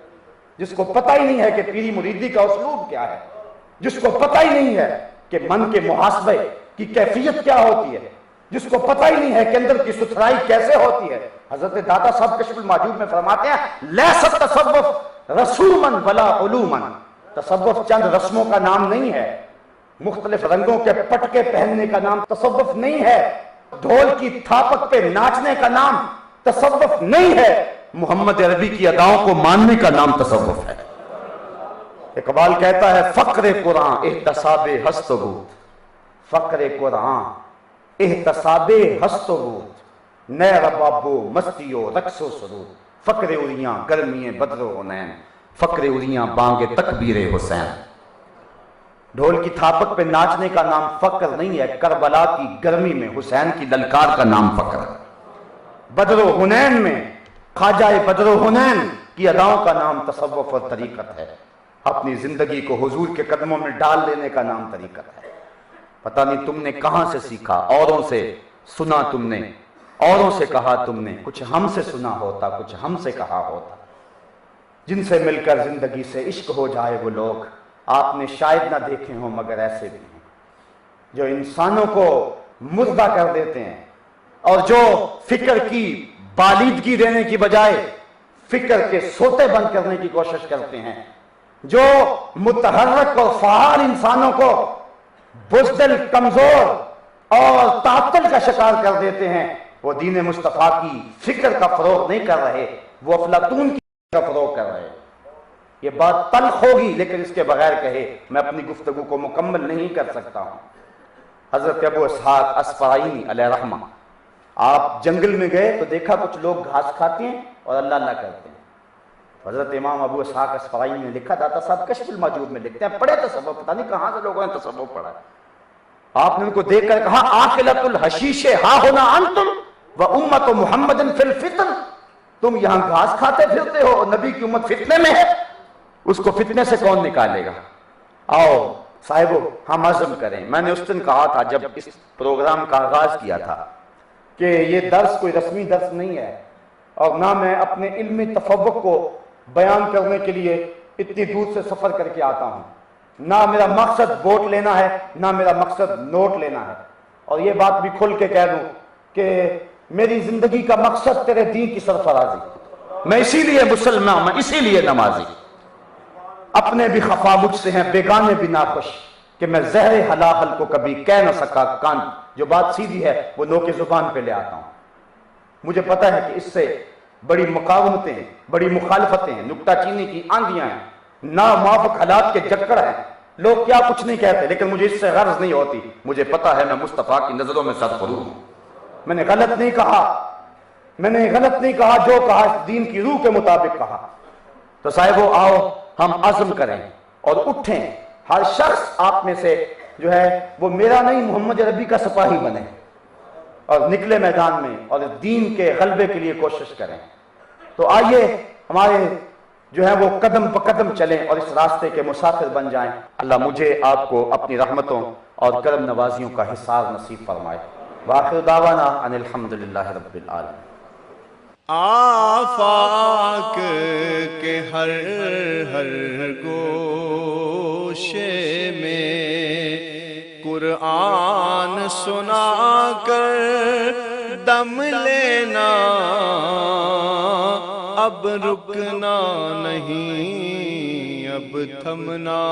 جس کو پتہ ہی نہیں ہے کہ پیری مریدی کا اسلوب کیا ہے، جس کو پتہ ہی نہیں ہے کہ من کے محاسبے کی کیفیت کیا ہوتی ہے، جس کو پتہ ہی نہیں ہے کہ اندر کی ستھرائی کیسے ہوتی ہے۔ حضرت داتا صاحب کشف المحجوب میں فرماتے ہیں لیست تصوف رسومن ولا علومن، تصوف چند رسموں کا نام نہیں ہے، مختلف رنگوں کے پٹکے پہننے کا نام تصوف نہیں ہے، ڈھول کی تھاپک پہ ناچنے کا نام تصوف نہیں ہے، محمد عربی کی اداؤں کو ماننے کا نام تصوف ہے۔ اقبال کہتا ہے فقر قرآن احتساب ہست و بود، فقر قرآن احتساب ہست و بود، نئے ربابو مستی و رقص و سرود، فقر اریاں گرمی بدر و حنین، فقر اریاں بانگ تکبیر حسین۔ ڈھول کی تھاپک پہ ناچنے کا نام فقر نہیں ہے، کربلا کی گرمی میں حسین کی للکار کا نام فقر ہے۔ بدر و حنین میں خواجہ بدر و حنین کی اداؤں کا نام تصوف اور طریقت ہے، اپنی زندگی کو حضور کے قدموں میں ڈال لینے کا نام طریقت ہے۔ پتہ نہیں تم نے کہاں سے سیکھا، اوروں سے سنا تم نے، اوروں سے کہا تم نے، کچھ ہم سے سنا ہوتا کچھ ہم سے کہا ہوتا، جن سے مل کر زندگی سے عشق ہو جائے وہ لوگ آپ نے شاید نہ دیکھے ہوں مگر ایسے بھی ہیں، جو انسانوں کو مردہ کر دیتے ہیں اور جو فکر کی بالیدگی دینے کی بجائے فکر کے سوتے بند کرنے کی کوشش کرتے ہیں، جو متحرک اور فعال انسانوں کو بزدل، کمزور اور تعطل کا شکار کر دیتے ہیں، وہ دین مصطفیٰ کی فکر کا فروغ نہیں کر رہے، وہ افلاطون کی فکر کا فروغ کر رہے۔ یہ بات تلخ ہوگی لیکن اس کے بغیر کہے میں اپنی گفتگو کو مکمل نہیں کر سکتا ہوں۔ حضرت ابو اسحاق اصفہانی علیہ رحمہ، آپ جنگل میں گئے تو دیکھا کچھ لوگ گھاس کھاتے ہیں اور اللہ اللہ کرتے ہیں۔ حضرت امام ابو اسحاق اصفہانی نے لکھا، داتا صاحب کشف المحجوب میں لکھتے ہیں، پڑھے تصوف، پتہ نہیں کہاں سے لوگوں نے تصوف پڑھا۔ آپ نے ان کو دیکھ کر کہا آکلۃ الحشیش ہا ہونا انتم و امت محمد فی الفتن، تم یہاں گھاس کھاتے پھرتے ہو اور نبی کی امت فتنے میں ہے، اس کو فتنے سے کون نکالے گا؟ آؤ صاحبو ہم عزم کریں۔ میں نے اس دن کہا تھا جب اس پروگرام کا آغاز کیا تھا کہ یہ درس کوئی رسمی درس نہیں ہے، اور نہ میں اپنے علمی تفوق کو بیان کرنے کے لیے اتنی دور سے سفر کر کے آتا ہوں، نہ میرا مقصد ووٹ لینا ہے، نہ میرا مقصد نوٹ لینا ہے۔ اور یہ بات بھی کھل کے کہہ دوں کہ میری زندگی کا مقصد تیرے دین کی سرفرازی، میں اسی لیے مسلمان، میں اسی لیے نمازی، اپنے بھی خفا مجھ سے ہیں بیگانے بھی ناخوش، کہ میں زہر حلاحل کو کبھی کہہ نہ سکا کان، جو بات سیدھی ہے وہ نوک زبان پہ لے آتا ہوں۔ مجھے پتا ہے کہ اس سے بڑی مقاومتیں، بڑی مخالفتیں، نکتہ چینی کی آندیاں ہیں، ناموافق حالات کے جکڑ ہیں، لوگ کیا کچھ نہیں کہتے، لیکن مجھے اس سے غرض نہیں ہوتی۔ مجھے پتا ہے میں مصطفیٰ کی نظروں میں سرفروش ہوں، میں نے غلط نہیں کہا، میں نے غلط نہیں کہا، جو کہا دین کی روح کے مطابق کہا۔ تو صاحبو آؤ ہم عزم کریں اور اٹھیں، ہر شخص آپ میں سے جو ہے وہ میرا نہیں محمد عربی کا سپاہی بنے اور نکلے میدان میں اور دین کے غلبے کے لیے کوشش کریں۔ تو آئیے ہمارے جو ہے وہ قدم بقدم چلیں اور اس راستے کے مسافر بن جائیں۔ اللہ مجھے آپ کو اپنی رحمتوں اور کرم نوازیوں کا حصار نصیب فرمائے۔ وآخر دعوانا ان الحمدللہ رب العالمین۔ آفاق کے ہر گوشے میں قرآن سنا کر دم لینا، اب رکنا نہیں، اب تھمنا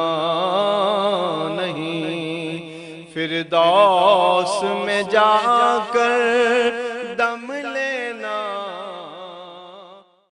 نہیں، فردوس میں جا کر